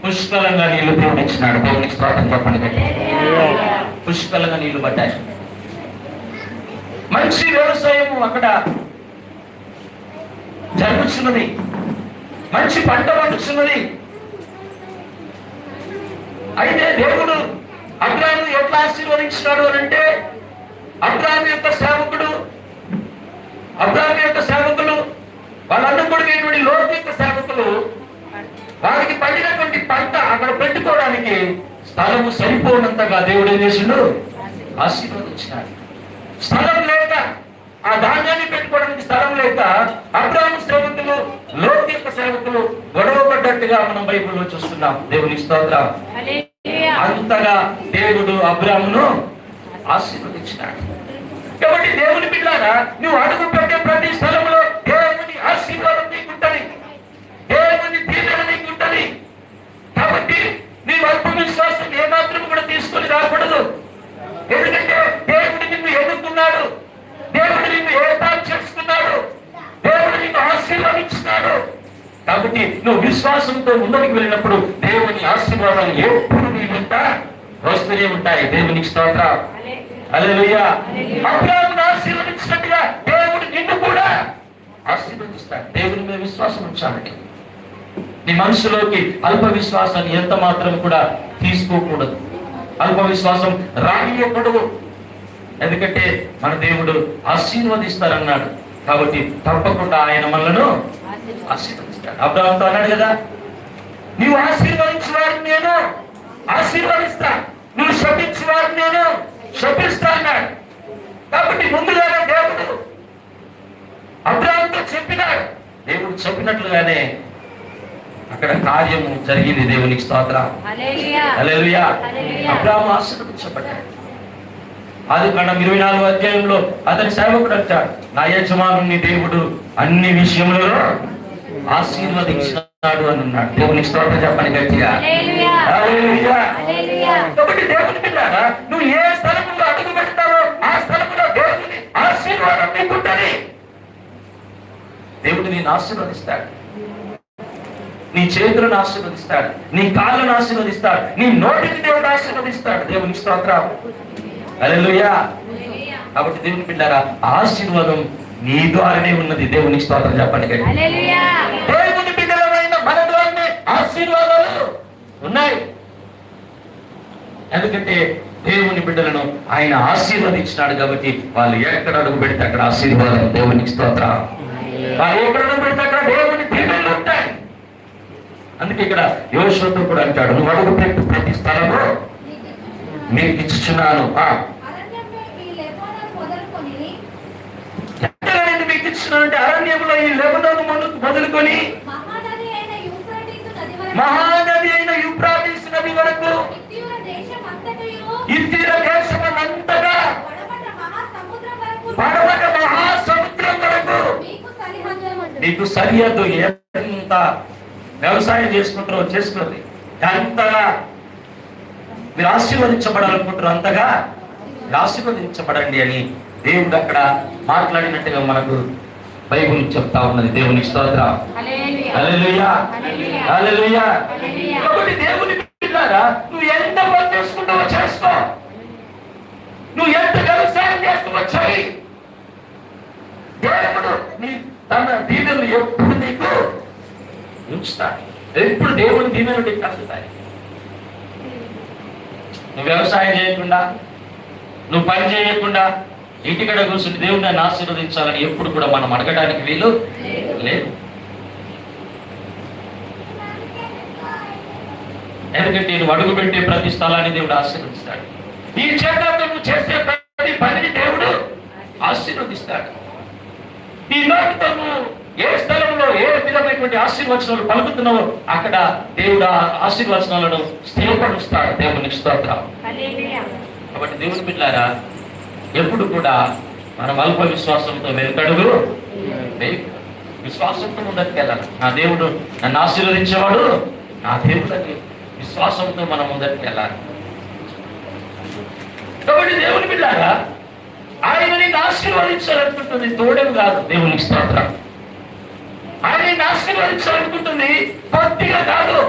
పుష్కలంగా నీళ్లు దేవుడిచ్చినాడు. దేవునికి స్తోత్రం చెప్పండి. పుష్కలంగా నీళ్లు పడ్డాయి. మంచి వ్యవసాయం అక్కడ జరుగుతున్నది. మంచి పంట పండుతున్నది. అయితే దేవుడు అబ్రాహాము ఎట్లా ఆశీర్వదించినాడు అని అంటే, అబ్రాహాము యొక్క సేవకులు వాళ్ళందరూ కూడా లోతు యొక్క సేవకులు వారికి పండినటువంటి పంట అక్కడ పెట్టుకోవడానికి స్థలము సరిపోనంతగా దేవుడు ఏం చేసిండు? ఆశీర్వదించినాడు. స్థలం లేక, ఆ ధాన్యాన్ని పెట్టుకోవడానికి స్థలం లేక అబ్రాహాము సేవకులు, లోతు యొక్క సేవకులు గొడవ పడ్డట్టుగా మనం బైబిల్లో చూస్తున్నాం. దేవుని స్తోత్రం. అంతగా దేవుడు అబ్రాహామును ఆశీర్వదించినాడు. కాబట్టి దేవుని బిడ్డలారా, నువ్వు అడుగు పెట్టే ప్రతి స్థలంలో దేవుని ఆశీర్వాదం నీకుంటది, దేవుని దీవెన నీకుంటది. కాబట్టి నీ అల్ప విశ్వాసం ఏమాత్రం కూడా తీసుకొని రాకూడదు. ఎందుకంటే దేవుడు నిన్ను ఎదుర్కొన్నాడు, దేవుడు నిన్ను ఏర్పాటు చేసుకున్నాడు, దేవుడు నిన్ను ఆశీర్వదించినాడు. కాబట్టి నువ్వు విశ్వాసంతో ముందుకు వెళ్ళినప్పుడు దేవుని ఆశీర్వాదాలు ఎప్పుడు నీ వెంట వస్తూనే ఉంటాయి. దేవునికి స్తోత్రం. హల్లెలూయా. అబ్రాహామును ఆశీర్వదించినట్టుగా దేవుడు నిన్ను కూడా ఆశీర్వదిస్తాడు. దేవుని మీద విశ్వాసం ఉంచాలండి. నీ మనసులోకి అల్ప విశ్వాసాన్ని ఎంత మాత్రం కూడా తీసుకోకూడదు. అల్ప విశ్వాసం రానియకూడదు. ఎందుకంటే మన దేవుడు ఆశీర్వదిస్తారన్నాడు. కాబట్టి తప్పకుండా ఆయన మనలను ఆశీర్వదిస్తాడు. అబ్రాహాముతో అన్నాడు కదా, నీవు ఆశీర్వదించిన వారిని నేను ఆశీర్వదిస్తా, నువ్వు శపించిన వారిని నేను శపిస్తా అన్నాడు. కాబట్టి ముందుగానే దేవుడు అబ్రాహాముతో చెప్పినాడు. దేవుడు చెప్పినట్లుగానే అక్కడ కార్యము జరిగింది. దేవునికి స్తోత్రం. హల్లెలూయా. అబ్రాహాము ఆశీర్వదించబడ్డాడు. ఆదికాండం 24వ అధ్యాయంలో అతని సేవకుడు అంటాడు, నా యజమానుని దేవుడు అన్ని విషయములలో ఆశీర్వదించినాడు అని అన్నాడు. దేవునికి స్తోత్రం చెప్పండి గట్టిగా. హల్లెలూయా. కాబట్టి దేవుని బిడ్డలారా, నువ్వు ఏ స్థలంలో అడుగు పెడతావో ఆ స్థలంలో దేవుని ఆశీర్వాదం నీకుంటది. దేవుడు నిన్ను ఆశీర్వదిస్తాడు. నీ చేతులను ఆశీర్వదిస్తాడు, నీ కాళ్ళను ఆశీర్వదిస్తాడు, నీ నోటిని దేవుడు ఆశీర్వదిస్తాడు. దేవునికి స్తోత్రం. హల్లెలూయా. కాబట్టి దేవుని బిడ్డలారా, ఆశీర్వాదం నీ ద్వారానే ఉన్నది. దేవునికి స్తోత్రం చెప్పండి. దేవుని బిడ్డలమైన మన ద్వారానే ఆశీర్వాదాలు ఉన్నాయి. ఎందుకంటే దేవుని బిడ్డలను ఆయన ఆశీర్వదించినాడు. కాబట్టి వాళ్ళు ఎక్కడ అడుగు పెడితే అక్కడ ఆశీర్వాదం. దేవునికి స్తోత్రం. వాళ్ళు ఎక్కడ అడుగు పెడితే అక్కడ దేవుని దీవెనలు ఉంటాయి. అందుకే ఇక్కడ యోషువతో కూడా అంటాడు, నువ్వు అడుగు పెట్టు ప్రతి స్థలంలో మీకు ఇచ్చుచున్నాను. ఎక్కడైనా మీకు ఇచ్చున్నానంటే అరణ్యంలో ఈ లెబనోను మొదలుకొని మహానది అయిన యూఫ్రాటీస్ నది వరకు, ఇతర దేశమంతగా పడమట మహాసముద్రం వరకు నీకు సరిహద్దు. ఎంత వ్యవసాయం చేసుకుంటారో చేసుకోండి, ఎంతగా మీరు ఆశీర్వదించబడాలనుకుంటారు అంతగా ఆశీర్వదించబడండి అని దేవుడు అక్కడ మాట్లాడినట్టుగా మనకు బైబిల్ చెప్తా ఉన్నది. దేవునికి స్తోత్రం. హల్లెలూయా. హల్లెలూయా. కాబట్టి దేవుని బిడ్డలారా, నువ్వు ఎంత పని చేసుకుంటావో చేసుకో, నువ్వు ఎంత వ్యవసాయం చేస్తావో చెయ్యి. దేవుడు నీ తన దీవెనలు ఎప్పుడు నీకు ఉంచుతాడు. ఎప్పుడు దేవుని దీవెనలు నీకు అందుతాయి. నువ్వు వ్యవసాయం చేయకుండా, నువ్వు పని చేయకుండా ఇంటికడ కూర్చుని దేవుడు నన్ను ఆశీర్వదించాలని ఎప్పుడు కూడా మనం అడగడానికి వీలు లేదు. ఎందుకంటే నువ్వు అడుగు పెట్టే ప్రతి స్థలాన్ని దేవుడు ఆశీర్వదిస్తాడు. ఈ చేతులతో నువ్వు చేసే ప్రతి పనిని దేవుడు ఆశీర్వదిస్తాడు. ఈ నోటితో నువ్వు ఏ స్థలంలో ఏ విధమైనటువంటి ఆశీర్వచనాలు పలుకుతున్నావో అక్కడ దేవుడు ఆశీర్వచనాలను స్థిరపరుస్తాడు. దేవునికి స్తోత్రం. కాబట్టి దేవుని బిడ్డలారా, ఎప్పుడు కూడా మనం అల్ప విశ్వాసంతో వెనుకడుగు విశ్వాసంతో ముందటికెళ్ళాలి. నా దేవుడు నన్ను ఆశీర్వదించేవాడు నా దేవుడు అని విశ్వాసంతో మనం ముందటికి వెళ్ళాలి. కాబట్టి దేవుని బిడ్డలారా, ఆయన నిన్ను ఆశీర్వదించాలనుకుంటుంది, తోడేం కాదు. దేవునికి స్తోత్రం. ఆయన నిన్ను ఆశీర్వదించాలనుకుంటుంది, కొద్దిగా కాదు.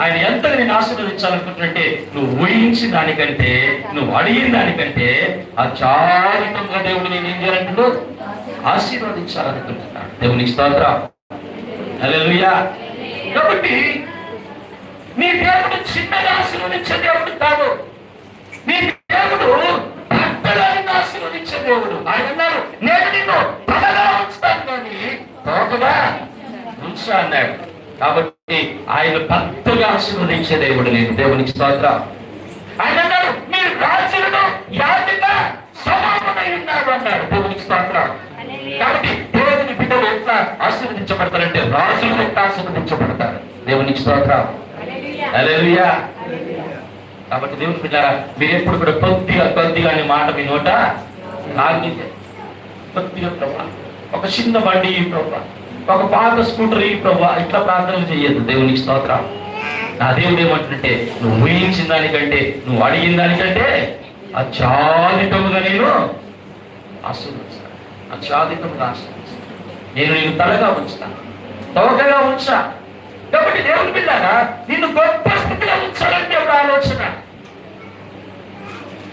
ఆయన ఎంత నేను ఆశీర్వదించాలనుకుంటుంటే నువ్వు ఊహించిన దానికంటే, నువ్వు అడిగిన దానికంటే అచారితంగా దేవుడు నేను ఏం చేయాలంటున్నాడు, ఆశీర్వదించాలనుకుంటున్నాడు. దేవునికి స్తోత్రం. హల్లెలూయా. కాబట్టి నీ దేవుడు చిన్నగా ఆశీర్వదించే దేవుడు కాదు. నీ దేవుడు పెద్దగా ఆశీర్వదించే దేవుడు. ఆయన అన్నారు, నేను నిన్ను తలగా ఉంచుతాను కానీ తోకగా ఉంచా అన్నాడు. కాబట్టి ఆయన భక్తుగా ఆశీర్వదించే దేవుడు నేను. దేవునికి స్తోత్రం. ఆయన అన్నారు, మీరు రాజులను యాతిగా సమానమైన ఉంటాడు అన్నాడు. దేవునికి స్తోత్రం. కాబట్టి దేవుని బిడ్డలు ఎట్లా ఆశీర్వదించబడతారంటే రాజులు ఎట్లా ఆశీర్వదించబడతారు. దేవునికి స్తోత్రం. హల్లెలూయా. కాబట్టి దేవుని బిడ్డలారా, మీరు ఎప్పుడు కూడా కొద్దిగా అనే మాట మీ నోట లాగితే కొద్దిగా ప్రభా, ఒక చిన్న బండి ఈ ప్రభా, ఒక పాత స్కూటర్ ఈ ప్రభా, ఇట్లా ప్రార్థనలు చేయొద్దు. దేవునికి స్తోత్రం. నా దేవుడు ఏమంటుంటే, నువ్వు ఊహించిన దానికంటే, నువ్వు అడిగిన దానికంటే అత్యాధికముగా నేను ఆశీర్వదిస్తాను. అత్యాధికముగా ఆశీర్వదిస్తాను. నేను తలగా ఉంచుతాను, తోకగా ఉంచా. కాబట్టి దేవుని బిడ్డలారా, నిన్ను గొప్ప స్థితిలో ఉంచాలని దేవుడు ఆలోచన.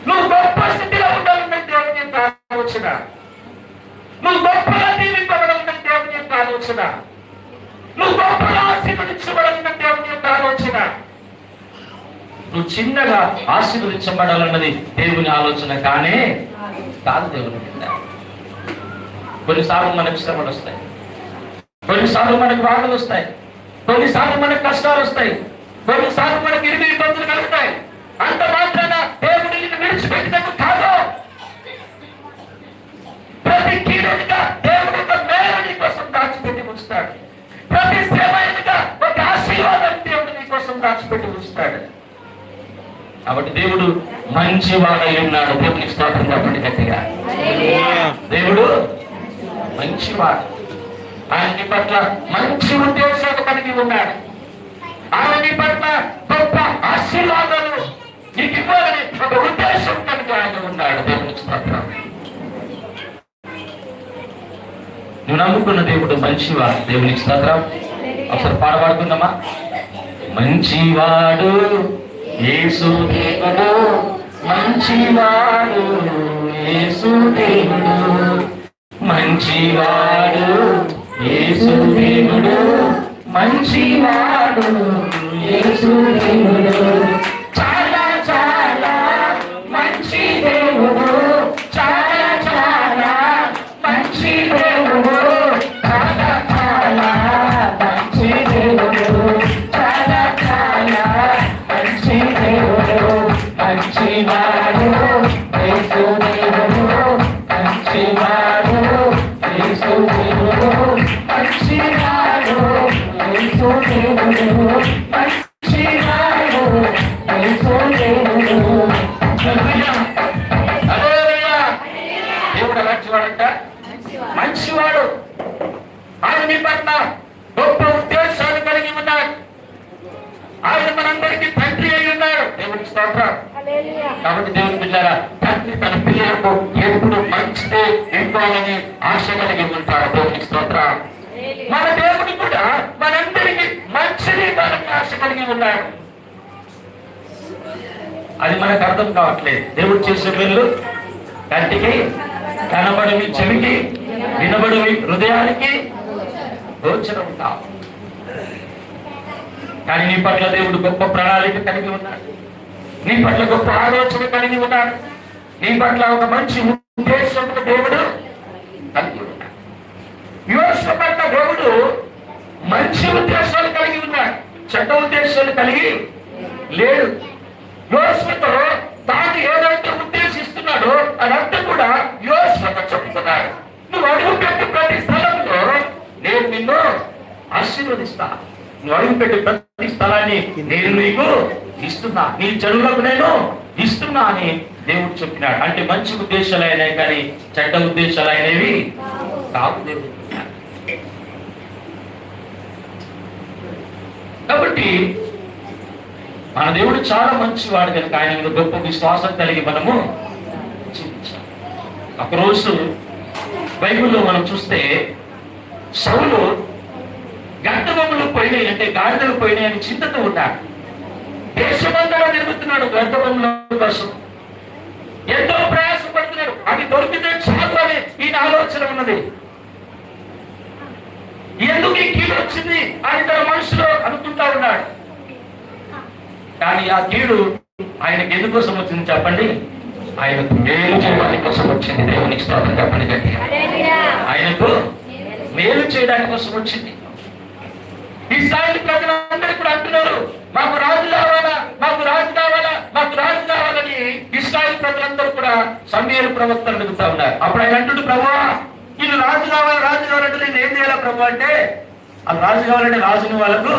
నువ్వు గొప్ప స్థితిలో ఉండాలని దేవుని యొక్క ఆలోచన. నువ్వు గొప్పగా దీవింపబడాలని దేవుని యొక్క ఆలోచన. నువ్వు గొప్పగా ఆశీర్వదించబడాలని దేవుని యొక్క ఆలోచన. నువ్వు చిన్నగా ఆశీర్వదించబడాలన్నది దేవుని ఆలోచన కానే కాదు. దేవుని బిడ్డ, కొన్నిసార్లు మనకు శ్రమలు వస్తాయి, కొన్నిసార్లు మనకు బాధలు వస్తాయి, కొన్నిసార్లు మనకు కష్టాలు వస్తాయి, కొన్నిసార్లు మనకు ఇబ్బందులు కలుగుతాయి. అంత మాత్రాన దేవుడు నిన్ను విడిచిపెట్టినట్టు కాదు. ప్రతి కీడుగా దేవుడు ఒక మేలు నీ కోసం దాచిపెట్టి ఉంచుతాడు. ప్రతి శ్రమగా ఒక ఆశీర్వాదం దేవుడు నీ కోసం దాచిపెట్టి ఉంచుతాడు. కాబట్టి దేవుడు మంచివాడై ఉన్నాడు. దేవునికి స్తోత్రం చెప్పండి గట్టిగా. దేవుడు మంచివాడు. ఆయన నీ పట్ల మంచి ఉద్దేశాలు కలిగి ఉన్నాడు. ఆయన నీ పట్ల గొప్ప ఆశీర్వాదాలు నీకు ఇవ్వాలని ఒక ఉద్దేశం కలిగి ఆయన ఉన్నాడు. దేవునికి స్తోత్రం. నువ్వు నమ్ముకున్న దేవుడు మంచివాడు. దేవునికి స్తోత్రం. అసలు పాడబడుతున్నామా? మంచివాడు యేసు దేవుడు, మంచివాడు యేసు దేవుడు, మంచివాడు యేసు దేవుడు, మంచివాడు యేసు దేవుడు, చాలా చాలా మంచి దేవుడు, చాలా చాలా మంచి దేవుడు, చాలా చాలా మంచి దేవుడు, చాలా చాలా మంచి దేవుడు, మంచివాడు యేసు దేవుడు, మంచివాడు యేసు దేవుడు, మంచివాడు యేసు దేవుడు, మంచివాడు యేసు దేవుడు. హల్లెలూయా. దేవుడు మంచివాడంట, మంచివాడు. ఆయన నీ పట్ల గొప్ప ఉద్దేశాలు కలిగి ఉన్నాడు. ఆయన మనందరికీ తండ్రి అయి ఉన్నాడు. దేవునికి స్తోత్రం. కాబట్టి దేవుని బిడ్డలారా, తండ్రి తన పిల్లలకు ఎప్పుడు మంచిదే ఇవ్వాలని ఆశ కలిగి ఉంటాడు. దేవునికి స్తోత్రం. మన దేవుడు కూడా మనందరికీ మంచిది ఇవ్వాలని ఆశ కలిగి ఉన్నాడు. అది మనకు అర్థం కావట్లేదు. దేవుడు చేసే మేలు కంటికి కనబడవి చెవికి, వినబడవి హృదయానికి గోచరం కావు. కానీ నీ పట్ల దేవుడు గొప్ప ప్రణాళిక కలిగి ఉన్నాడు. నీ పట్ల గొప్ప ఆలోచన కలిగి ఉన్నాడు. నీ పట్ల ఒక మంచి ఉద్దేశంతో దేవుడు కలిగి ఉన్నాడు. యోసేపు పట్ల దేవుడు మంచి ఉద్దేశాలు కలిగి ఉన్నాడు, చెడ్డ ఉద్దేశాలు కలిగి లేడు. యోసేపుతో తాను ఏదైతే ఉద్దేశిస్తున్నాడో అదంతా కూడా యోసేపు చెప్తున్నాడు. నువ్వు అడుగుపెట్టే ప్రతి స్థలంలో నేను నిన్ను ఆశీర్వదిస్తా. నువ్వు అడుగుపెట్టే ప్రతి స్థలాన్ని నేను నీకు ఇస్తున్నా, నీ జనులకు నేను ఇస్తున్నా అని దేవుడు చెప్పినాడు. అంటే మంచి ఉద్దేశాలు అయినాయి కానీ చెడ్డ ఉద్దేశాలు అయినవి కావు దేవుడు. కాబట్టి మన దేవుడు చాలా మంచివాడు కనుక ఆయన మీద గొప్ప విశ్వాసం కలిగి మనము జీవించాలి. ఒకరోజు బైబిల్లో మనం చూస్తే సౌలు గర్భములు పోయినాయి అంటే గాడిదలు పోయినాయి అని చింతతో ఉన్నాడు. దేశమంతా తిరుగుతున్నాడు గర్భముల కోసం, ఎంతో ప్రయాసపడుతున్నాడు. అది దొరికితే చాలు అని ఈయన ఆలోచన ఉన్నది. ఎందుకు ఈ కీడు వచ్చింది అని తన మనసులో అనుకుంటా ఉన్నాడు. కానీ ఆ కీడు ఆయనకు ఎందుకోసం వచ్చింది చెప్పండి? ఆయనకు మేలు చేయడానికి కోసం వచ్చింది. దేవునికి స్తోత్రం చెప్పండి గట్టిగా. ఆయనకు మేలు చేయడానికి కోసం వచ్చింది. ఇశ్రాయేలు ప్రజలందరూ కూడా అంటున్నారు, మాకు రాజు కావాలా, మాకు రాజు కావాలా, మాకు రాజు కావాలని ఇశ్రాయేలు ప్రజలందరూ కూడా సమూయేలు ప్రవక్తను అడుగుతా ఉన్నారు. అప్పుడు ఆయన అంటుడు, ప్రభువా వీళ్ళు రాజు కావాలంటే నేను ఏం చేయాలా ప్రభు అంటే, అది రాజు కావాలంటే రాజుని వాళ్ళకు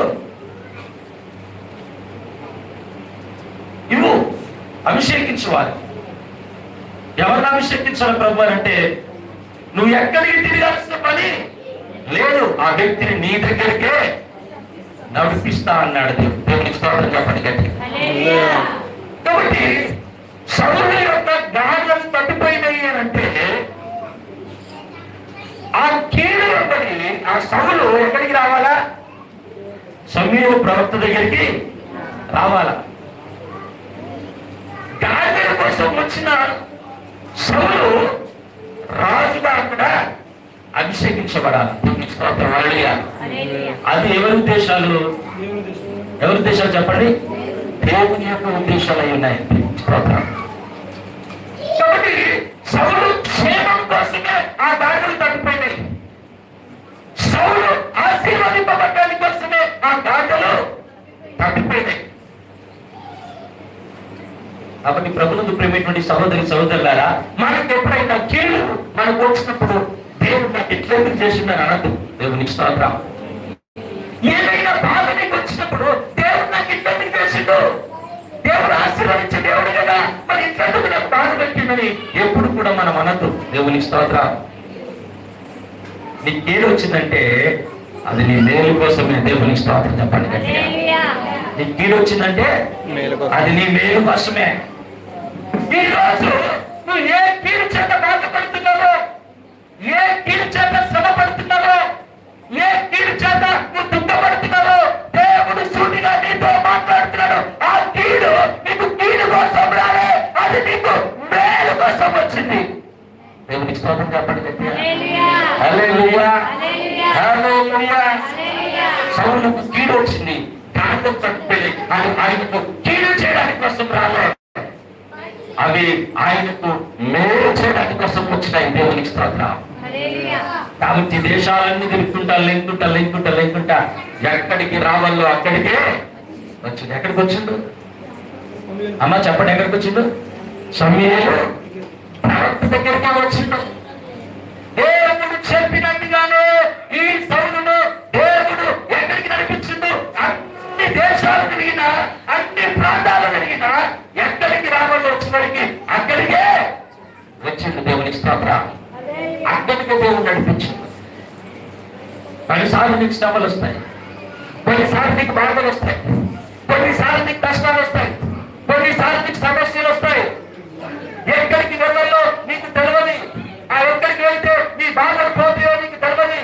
ఇవ్వు, అభిషేకించువాలి. ఎవరిని అభిషేకించాలి ప్రభు అంటే, నువ్వు ఎక్కడికి తిరగాల్సిన పని లేదు, ఆ వ్యక్తిని నీ దగ్గరికే నడిపిస్తా అన్నాడు దేవునికి స్తోత్రం చెప్పండి గట్టి. కాబట్టి సౌలు యొక్క గాయం తప్పిపోయినాయి అని అంటే, ఆ కీడు వెంబడి ఆ సౌలు ఎక్కడికి రావాలా? సమూయేలు ప్రవక్త దగ్గరికి రావాలా? గాయం కోసం వచ్చిన సౌలు రాజుగా అక్కడ అభిషేకించబడాలి. అది ఎవరి ఉద్దేశాలు? చెప్పండి. దేవుని యొక్క ఉద్దేశాలు అయి ఉన్నాయి. కాబట్టి సౌలు క్షేమం కోసమే ఆ దాడులు తగ్గిపోయినాయి. సౌలు ఆశీర్వదింపబడ్డానికి కోసమే ఆ దాడులు తగ్గిపోయినాయి. కాబట్టి ప్రభువుకు ప్రేమైనటువంటి సహోదరులారా, మనకు ఎప్పుడైనా కీడు మనకు వచ్చినప్పుడు దేవుడు నాకు ఎట్లెందుకు చేసిందని అనద్దు. దేవునికి స్తోత్రం. ఏదైనా బాధ నీకు వచ్చినప్పుడు దేవుడు నాకు ఎట్లెందుకు చేసిండు, దేవుడు ఆశీర్వదించే దేవుడు కదా, మరి ఇట్లెందుకు నాకు బాధ పెట్టిందని ఎప్పుడు కూడా మనం అనద్దు. దేవునికి స్తోత్రం. నీకు కీడు వచ్చిందంటే అది నీ మేలు కోసమే. దేవునికి స్తోత్రం చెప్పండి గట్టిగా. నీకు కీడు వచ్చిందంటే అది నీ మేలు కోసమే. ఈ రోజు నువ్వు ఏ కీడు చేత బాధపడుతున్నావో, ఏ కీడు చేత శ్రమ పడుతున్నావో, ఏ కీడు చేత నువ్వు దుఃఖపడుతున్నావో, దేవుడు సూటిగా నీతో మాట్లాడుతున్నాడు. ఆ కీడు నీకు కీడు కోసం రాలే, అది నీకు మేలు కోసం వచ్చింది. దేవునికి స్తోత్రం చెప్పండి గట్టిగా. హల్లెలూయా, హల్లెలూయా. సౌలుకు కీడు వచ్చింది, దాంట్లో తప్పిపోయి ఆయనకు కీడు చేయడానికి కోసం రాలే, అవి ఆయనకు మేలు చేయడానికి కోసం వచ్చినాయి. దేవునికి స్తోత్రం. కాబట్టి దేశాలన్నీ లెంకుంటా ఎక్కడికి రావాలో అక్కడికే వచ్చింది. ఎక్కడికి వచ్చిండు అమ్మ చెప్పండి? ఎక్కడికి వచ్చిండు? సమూయేలు ప్రవక్త దగ్గరికే వచ్చిండు. దేవుడు చెప్పినట్టుగానే ఈ సౌలును దేవుడు ఎక్కడికి నడిపించిండు? అన్ని దేశాలు తిరిగినా, అన్ని ప్రాంతాలు తిరిగినా, ఎక్కడికి రావాలో వచ్చినడికి అక్కడికే వచ్చిండు. దేవునికి స్తోత్రం. అక్కడికే దేవుడు నడిపించిండు. కొన్నిసార్లు నీకు శ్రమలు వస్తాయి, కొన్నిసార్లు నీకు బాధలు వస్తాయి, కొన్నిసార్లు నీకు కష్టాలు వస్తాయి, కొన్నిసార్లు నీకు సమస్యలు వస్తాయి. ఎక్కడికి వెళ్ళాలో నీకు తెలియదు. ఆ ఎక్కడికి వెళ్తే నీ బాధలు పోతాయో నీకు తెలియదు,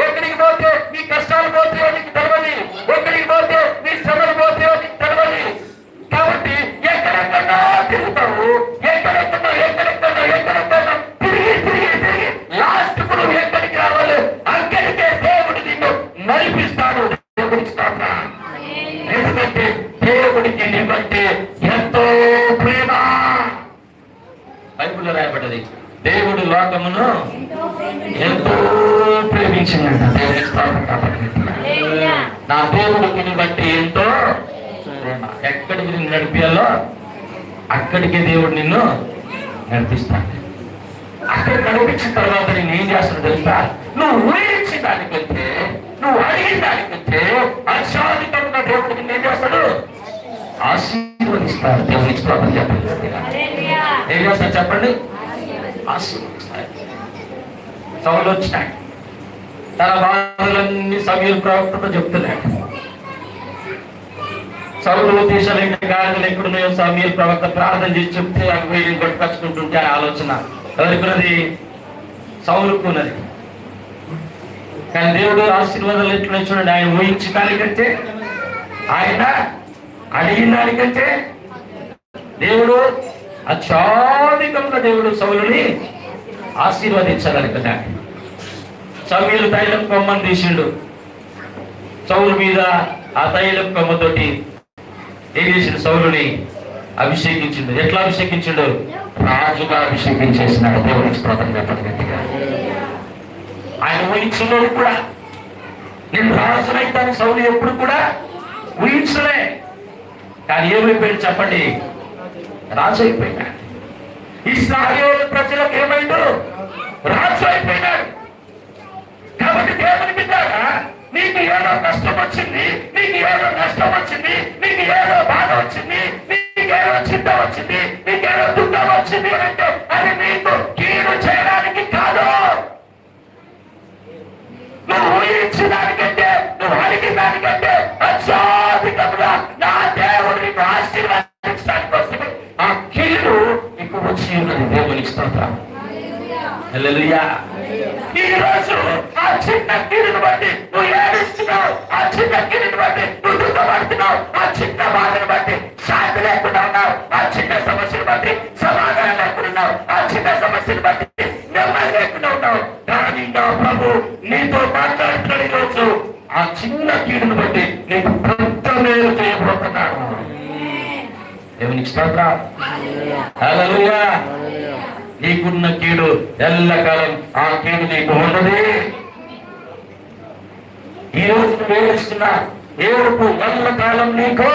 ఎక్కడికి పోతే నీ కష్టాలు పోతాయో నీకు తెలియదు, ఎక్కడికి పోతే నీ శ్రమలు పోతాయో నీకు తెలియదు. కాబట్టి ఎక్కడెక్కడో తిరుగుతావు, ఎక్కడెక్కడో తిరిగి లాస్ట్ కు నువ్వు ఎక్కడికి రావాలి అక్కడికే దేవుడు నిన్ను నడిపిస్తాడు. దేవుడికి స్తోత్రం. ఎందుకంటే దేవుడికి నీవంటే ఎంతో ప్రేమ. బైబిల్లో రాయబడ్డది, దేవుడు లోకమును ఎంతో ప్రేమించిందంట. దేవుడికి స్తోత్రం. కాబట్టి నా దేవుడికి నీ బట్టి ఎంతో ప్రేమ. ఎక్కడికి నిన్ను నడిపియాలో అక్కడికే దేవుడు నిన్ను నడిపిస్తాడు. అక్కడ నడిపించిన తర్వాత నేను ఏం చేస్తాను తెలుసా? నువ్వు ఊహించిన దానికంటే, నువ్వు అడిగిన దానికంటే అత్యాధికంగా దేవుడికి ఏం చేస్తాడు? ఆశీర్వదిస్తాడు. దేవునికి స్తోత్రం చెప్పండి. ఏం చేస్తాడు చెప్పండి? ఆశీర్వదిస్తాడు. సౌలు వచ్చినాడు, తన బాధలన్నీ సమూయేలు ప్రవక్తతో చెప్తున్నాడు. సౌలు దేశాలు గాడిదలు ఎక్కడున్నాయో సమూయేలు ప్రవక్త ప్రార్థన చేసి చెప్తే అవి వేడి కొట్టుకొచ్చుకుంటుంటే ఆలోచన ఎవరికున్నది? సౌలుకు ఉన్నది. కానీ దేవుడు ఆశీర్వాదాలు ఎట్లా చూడండి. ఆయన ఊహించిన దానికంటే, ఆయన అడిగిన దానికంటే దేవుడు అత్యాధికంగా దేవుడు సౌలుని ఆశీర్వదించాలనుకున్నాడు. సమూయేలు తైలం కొమ్మని తీసిండు. సౌలు మీద ఆ తైలం కొమ్మతోటి ఏం చేసిండు? సౌలుని అభిషేకించిండు. ఎట్లా అభిషేకించిండు? రాజుగా అభిషేకించేసినాడు. దేవునికి స్తోత్రం చెప్పండి. ఆయన ఊహించున్నాడు కూడా, నేను రాజునైతాను సౌలు ఎప్పుడు కూడా ఊహించలే. కానీ ఏమైపోయాడు చెప్పండి? రాజు అయిపోయినా. ఇశ్రాయేలు ప్రజలకు ఏమైందో రాజు అయిపోయినాడు. కాబట్టి దేవుని బిడ్డలారా, నీకు ఏదో కష్టం వచ్చింది, నీకు ఏదో నష్టం వచ్చింది, నీకు ఏదో బాధ వచ్చింది, నీకేదో చింత వచ్చింది, నీకేదో దుఃఖం వచ్చింది అంటే అది నీకు కీడు చేయడానికి కాదు. నువ్వు ఊహించిన దానికంటే, నువ్వు అడిగిన దానికంటే అత్యధికంగా నా దేవుడు నీకు ఆశీర్వదించడానికి వస్తుంది. ఆ కీడు నీకు వచ్చి ఉన్నది. దేవునికి స్తోత్రం. హల్లెలూయా. ఈ రోజు ఆ చిన్న కీడును బట్టి నువ్వు ఏడుస్తున్నావు, ఆ చిన్న కీడును బట్టి నువ్వు దుఃఖపడుతున్నావు, ఆ చిన్న బాధను బట్టి శాంతి లేకుండా ఉన్నావు, ఆ చిన్న సమస్యను బట్టి సమాధానం లేకుండా ఉన్నావు, ఆ చిన్న సమస్యను బట్టి నెమ్మది లేకుండా ఉన్నావు. కానీ నా ప్రభు నీతో మాట్లాడుతున్నాడు ఈరోజు. ఆ చిన్న కీడును బట్టి నీకు పెద్ద మేలు చేయబోతున్నాడు. దేవునికి స్తోత్రం. హల్లెలూయా. నీకున్న కీడు ఎల్లకాలం ఆ కీడు నీకు ఉన్నది. ఈ రోజు నువ్వు ఏడుస్తున్నా ఏడుపు ఎల్లకాలం నీకు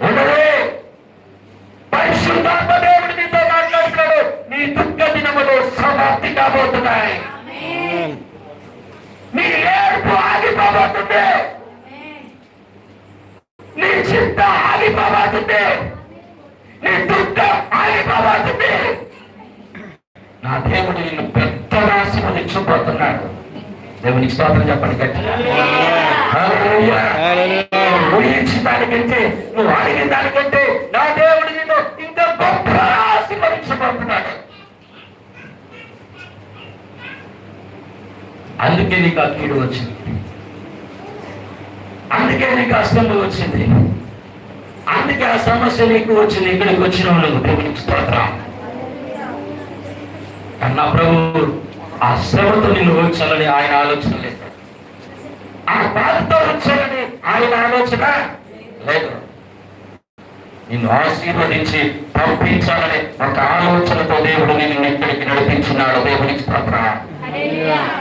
ఉన్నది. పరిశుద్ధాత్మ దేవుడు నీతో మాట్లాడుతున్నాడు. నీ దుఃఖ దినములు సమాప్తి కాబోతున్నాయి. నీ ఏడుపు ఆగిపోబోతుంది, నీ చింత ఆగిపోబోతుంది, నీ దుఃఖం ఆగిపోబోతుంది. నా దేవుడు నిన్ను పెద్ద ఆశీర్వదించబోతున్నాడు. దేవునికి స్తోత్రం చెప్పండి గట్టిగా. హల్లెలూయా. ఊహించిన దానికంటే, నువ్వు అడిగిన దానికంటే నా దేవుడు నిన్ను ఇంకా గొప్ప ఆశీర్వదించబోతున్నాడు. అందుకే నీకు ఆ కీడు వచ్చింది, అందుకే నీకు అష్టములు వచ్చింది, అందుకే ఆ సమస్య నీకు వచ్చింది. ఇక్కడికి వచ్చిన వాళ్ళు దేవునికి స్తోత్రం. అన్న ప్రభు ఆ శ్రమతో నిన్ను ఉంచాలని ఆయన ఆలోచన లేదు, ఆ బాధతో ఉంచాలని ఆయన ఆలోచన లేదు. నిన్ను ఆశీర్వదించి పంపించాలని ఒక ఆలోచనతో దేవుడు నిన్ను ఇక్కడికి నడిపించున్నాడు. దేవునికి స్తోత్రం.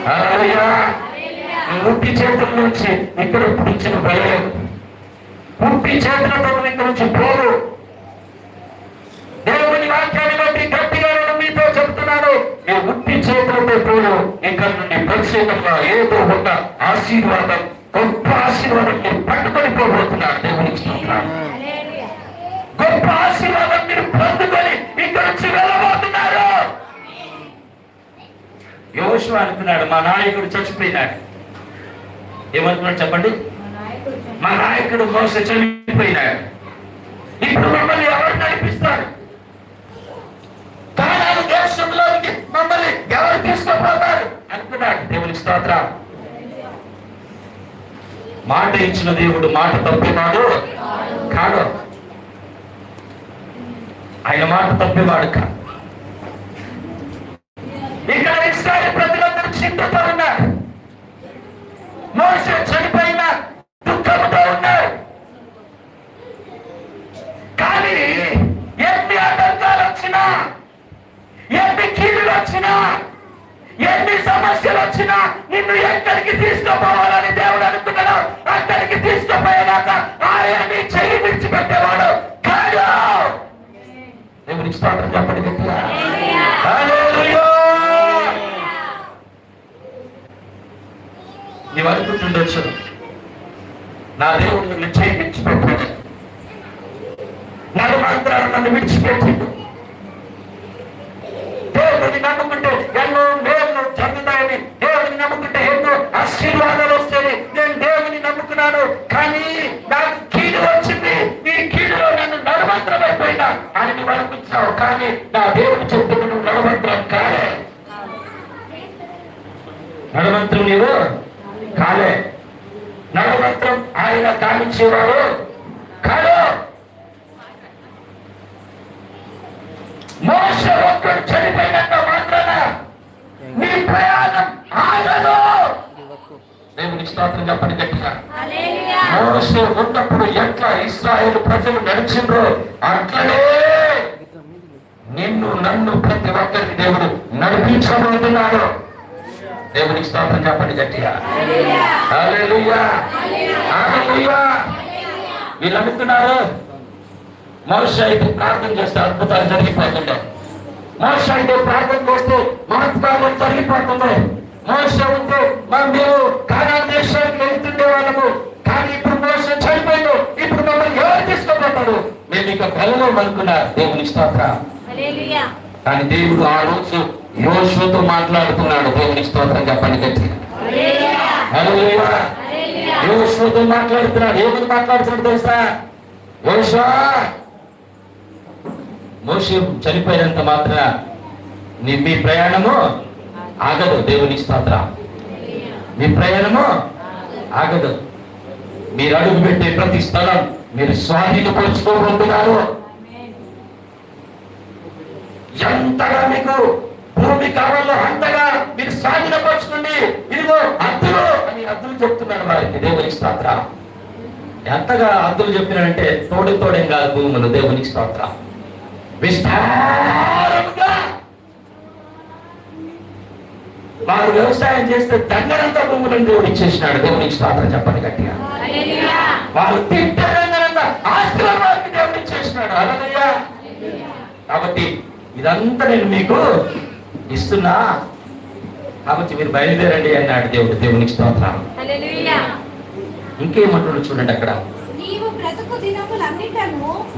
హల్లెలూయా. నువ్వు ఉట్టి చేతుల నుంచి ఇక్కడ నుంచి నువ్వు వెళ్ళలేవు, ఉట్టి చేతులతో ఇక్కడ నుంచి పోరు. దేవుని వాక్యాన్ని బట్టి గట్టిగా మీతో చెప్తున్నాను, నేను ఉట్టి చేతులతో పోను. ఇక్కడ నుండి ప్రత్యేకంగా ఏదో ఒక ఆశీర్వాదం, గొప్ప ఆశీర్వాదం మీరు పట్టుకొని పోబోతున్నారు. దేవునికి స్తోత్రం. గొప్ప ఆశీర్వాదం మీరు పొందుకొని ఇక్కడ నుంచి వెళ్ళబోతున్నారు. యోషువ అనుకున్నాడు, మా నాయకుడు చచ్చిపోయినాడు. ఏమనుకున్నాడు చెప్పండి? మా నాయకుడు మోసే చనిపోయినాడు. ఇప్పుడు మమ్మల్ని ఎవరు నడిపిస్తారు? కానాను దేశంలోనికి మమ్మల్ని ఎవరు తీసుకుపోతారు అనుకున్నాడు. దేవునికి స్తోత్రం. మాట ఇచ్చిన దేవుడు మాట తప్పినాడు కాడు. ఆయన మాట తప్పివాడు కాదు. ఇక్కడ ఇశ్రాయేలు ప్రజలందరూ చింతతో ఉన్నారు, మోసే చనిపోయిన దుఃఖంతో ఉన్నారు. కానీ ఎన్ని ఆటంకాలు వచ్చినా, ఎన్ని కీడులు వచ్చినా, ఎన్ని సమస్యలు వచ్చినా నిన్ను ఎక్కడికి తీసుకుపోవాలని దేవుడు అనుకున్నాడు. అక్కడికి తీసుకుపోయేదాక ఆయన నీ చెయ్యి విడిచిపెట్టేవాడు కాదు. దేవునికి స్తోత్రం చెప్పండి గట్టిగా. హల్లెలూయా. నీవు అనుకుంటుండొచ్చు, నా దేవుడు నన్ను చెయ్యి విడిచిపెట్టాడు, నన్ను మంత్రాలు నన్ను విడిచిపెట్టిండు. దేవుడిని నమ్ముకుంటే ఎన్నో మేలు జరుగుతాయని, దేవుడిని నమ్ముకుంటే ఎన్నో ఆశీర్వాదాలు వస్తాయని నేను దేవుడిని నమ్ముకున్నాను. కానీ నాకు కీడు వచ్చింది, ఈ కీడులో నన్ను నడమంత్రం అయిపోయినా అని నువ్వు అనుకుంటున్నావు. కానీ నా దేవుడు చెప్తున్నా నువ్వు నడమంత్రం కాలే, నడమంత్రం నీవు కాలే. నడమంత్రం ఆయన కామించేవాడు కాదు. మోసే ఒక్కడు చనిపోయినంత మాత్రాన నీ ప్రయాణం ఆగదు. దేవునికి స్తోత్రం చెప్పండి గట్టిగా. మోసే ఉన్నప్పుడు ఎట్లా ఇశ్రాయేలు ప్రజలు నడిచిండ్రో అట్లనే నిన్ను నన్ను ప్రతి ఒక్కరికి దేవుడు నడిపించబోతున్నాడు. దేవునికి స్తోత్రం చెప్పండి గట్టిగా. హల్లెలూయా. హల్లెలూయా. వీళ్ళు అనుకున్నారు మోసే అయితే ప్రార్థన చేస్తే అద్భుతాలు జరిగిపోతుండే. మోస అయితే ప్రార్థన చేస్తే మనస్కారం జరిగిపోతుంది. మోస ఉంటే మీరు కానాను దేశానికి వెళ్తుండే వాళ్ళము. కానీ ఇప్పుడు మోస చనిపోయిండు. ఇప్పుడు మమ్మల్ని ఎవరు తీసుకోబోతాడు? మేము ఇక వెళ్ళలేము అనుకున్నారు. దేవుని స్తోత్రం. కానీ దేవుడు ఆ రోజు యోషువతో మాట్లాడుతున్నాడు. దేవుని స్తోత్రం చెప్పండి గట్టిగా. హల్లెలూయా. యోషువతో మాట్లాడుతున్నాడు. ఏమని మాట్లాడుతున్నాడు తెలుసా? యోషువా, మోషే చనిపోయినంత మాత్రాన మీ ప్రయాణము ఆగదు. దేవుని స్తోత్రం. మీ ప్రయాణము ఆగదు. మీరు అడుగు పెట్టే ప్రతి స్థలం మీరు స్వాధీనపరుచుకోబోతున్నారు. ఎంతగా మీకు భూమి కావాలో అంతగా మీరు స్వాధీనపరచుకోండి. ఇదిగో అద్దులు అని అద్దులు చెప్తున్నాడు వారికి. దేవుని స్తోత్రం. ఎంతగా అద్దులు చెప్పినాడంటే తోడేం కాదు భూములు. దేవుని స్తోత్రం. విస్తారంగా వారు వ్యవసాయం చేస్తే దండనంతా భూములను దేవుడు ఇచ్చేసినాడు. దేవునికి స్తోత్రం చెప్పండి గట్టిగా. వారు తిట్టనంతా ఆస్తులను వారికి దేవుడు ఇచ్చేసినాడు. హల్లెలూయా. కాబట్టి ఇదంతా నేను మీకు ఇస్తున్నా, కాబట్టి మీరు బయలుదేరండి అన్నాడు దేవుడు. దేవునికి స్తోత్రం. ఇంకేమంటున్నాడు చూడండి అక్కడ.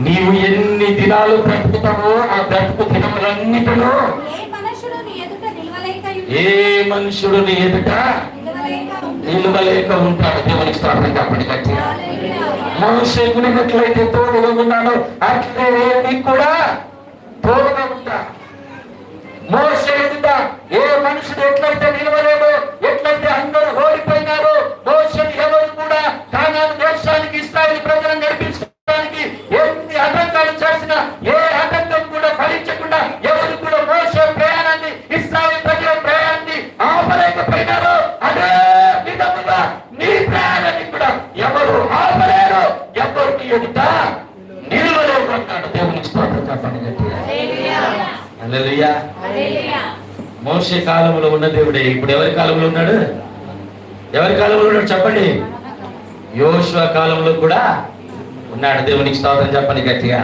నీవు ఎన్ని దినాలు బ్రతుకుతావో ఆ బ్రతుకు దినములన్నిటిలో ఏ మనుషుడు నీ ఎదుట నిలవలేక ఉంటాడు. దేవునికి స్తోత్రం చెప్పండి గట్టిగా. మోషే గుణగట్లయితే తోడుగా ఉన్నాడు అట్లే నీకు కూడా తోడుగా ఉంటా. మోషే ఎదుట ఏ మనుషుడు ఎట్లయితే నిలవలేదో, ఎట్లయితే అందరూ ఓడిపోయినారో, మోషేని ఎవరు కూడా కానాను దేశానికి ఇశ్రాయేలు ప్రజలను నడిపించడానికి ఎన్ని ఆటంకాలు చేసినా ఏ ఆటంకం కూడా ఫలించకుండా ఎవరు కూడా మోషే ప్రయాణాన్ని, ఇశ్రాయేలు ప్రజల ప్రయాణాన్ని ఆపలేకపోయినారో, అదే విధముగా నీ ప్రయాణాన్ని కూడా ఎవరు ఆపలేరు, ఎవరికి ఎదుట నిలవలేరు అన్నాడు. దేవునికి స్తోత్రం చెప్పండి గట్టిగా. హల్లెలూయా. మోషే కాలంలో ఉన్న దేవుడే ఇప్పుడు ఎవరి కాలంలో ఉన్నాడు? ఎవరి కాలంలో ఉన్నాడు చెప్పండి? యోషువ కాలంలో కూడా ఉన్నాడు. దేవునికి స్తోత్రం చెప్పండి గట్టిగా.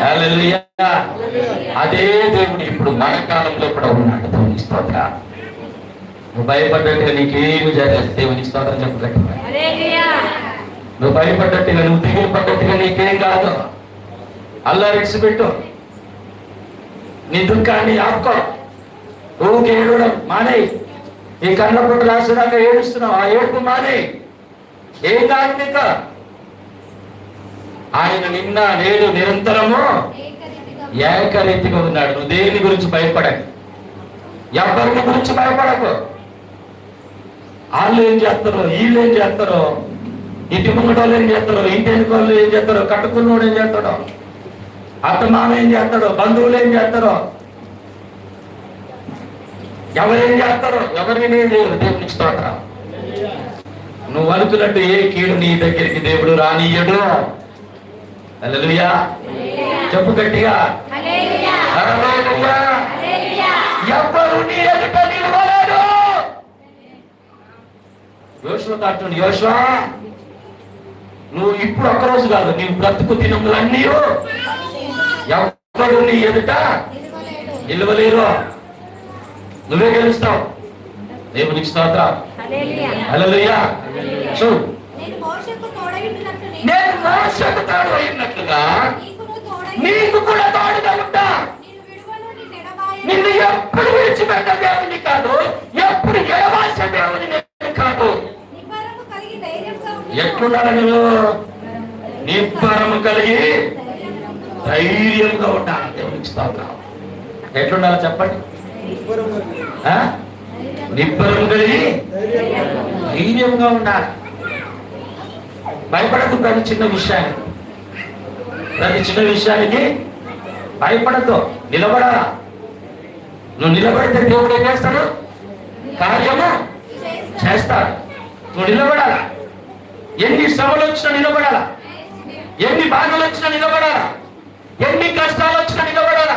హల్లెలూయా. అదే దేవుడు ఇప్పుడు మన కాలంలో కూడా ఉన్నాడు. దేవునికి స్తోత్రం. నువ్వు భయపడ్డట్టుగా నీకేమి జరగదు. దేవునికి స్తోత్రం చెప్పు గట్టిగా. నువ్వు భయపడ్డట్టుగా, నువ్వు దిగులు పడ్డట్టుగా నీకేం కాదు. అల్లారెక్స్ పెట్టు. నీ దుఃఖాన్ని ఆపుకో. ఊరికి ఏడవడం మానేయి. ఈ కళ్ళ పొట్టు రాసేదాకా ఏడుస్తున్నావు, ఆ ఏడుపు మానేయి. ఏం కాదు నీకు. ఆయన నిన్న నేడు నిరంతరము ఏకరీతిగా ఉన్నాడు. నువ్వు దేని గురించి భయపడకు, ఎవరి గురించి భయపడకు. వాళ్ళు ఏం చేస్తారో, వీళ్ళు ఏం చేస్తారో, ఇంటి ముంగటోళ్ళు ఏం చేస్తారో, ఇంటి వెనుకోళ్ళు ఏం చేస్తారో, కట్టుకున్నోడు ఏం చేస్తాడో, అత్త మామ ఏం చేస్తాడో, బంధువులు ఏం చేస్తారో, ఎవరేం చేస్తారో ఎవరిని లేదు. దేవునికి స్తోత్రం. నువ్వు అనుకున్నట్టు ఏ కీడు నీ దగ్గరికి దేవుడు రానియ్యడు. హల్లెలూయా. చెప్పు గట్టిగా. హల్లెలూయా. ఎవరు నీ ఎదుట నిలవలేడు. యోషువ అంటుండు, యోషువ నువ్వు ఇప్పుడు ఒక్కరోజు కాదు, నీవు బ్రతుకు దినములన్నీ ఎవరు నీ ఎదుట నిలవలేరు. నువ్వే గెలుస్తావు. దేవునికి స్తోత్రం. హల్లెలూయా. చూడు, నేను మోషేకు తోడైనట్లుగా నీకు కూడా తోడుగా ఉంటా. నిన్ను ఎప్పుడు విడిచిపెట్ట దేవుని కాదు, ఎప్పుడు ఎడవాల్సిన దేవుని కాదు. ఎట్లున్నారా నువ్వు? నిబ్బరము కలిగి ధైర్యంగా ఉండాలి. దేవునికి స్తోత్రం. ఎట్లుండాలో చెప్పండి. నిబ్బరం కలిగి ధైర్యంగా ఉండాలి. భయపడదు ప్రతి చిన్న విషయానికి. ప్రతి చిన్న విషయానికి భయపడద్దు. నిలబడాలా. నువ్వు నిలబడితే దేవుడు ఏం చేస్తాడు? కార్యము చేస్తాడు. నువ్వు నిలబడాలా. ఎన్ని శ్రమలు వచ్చినా నిలబడాలా, ఎన్ని బాధలు వచ్చినా నిలబడాలా, ఎన్ని కష్టాలు వచ్చినా నిలబడాలా,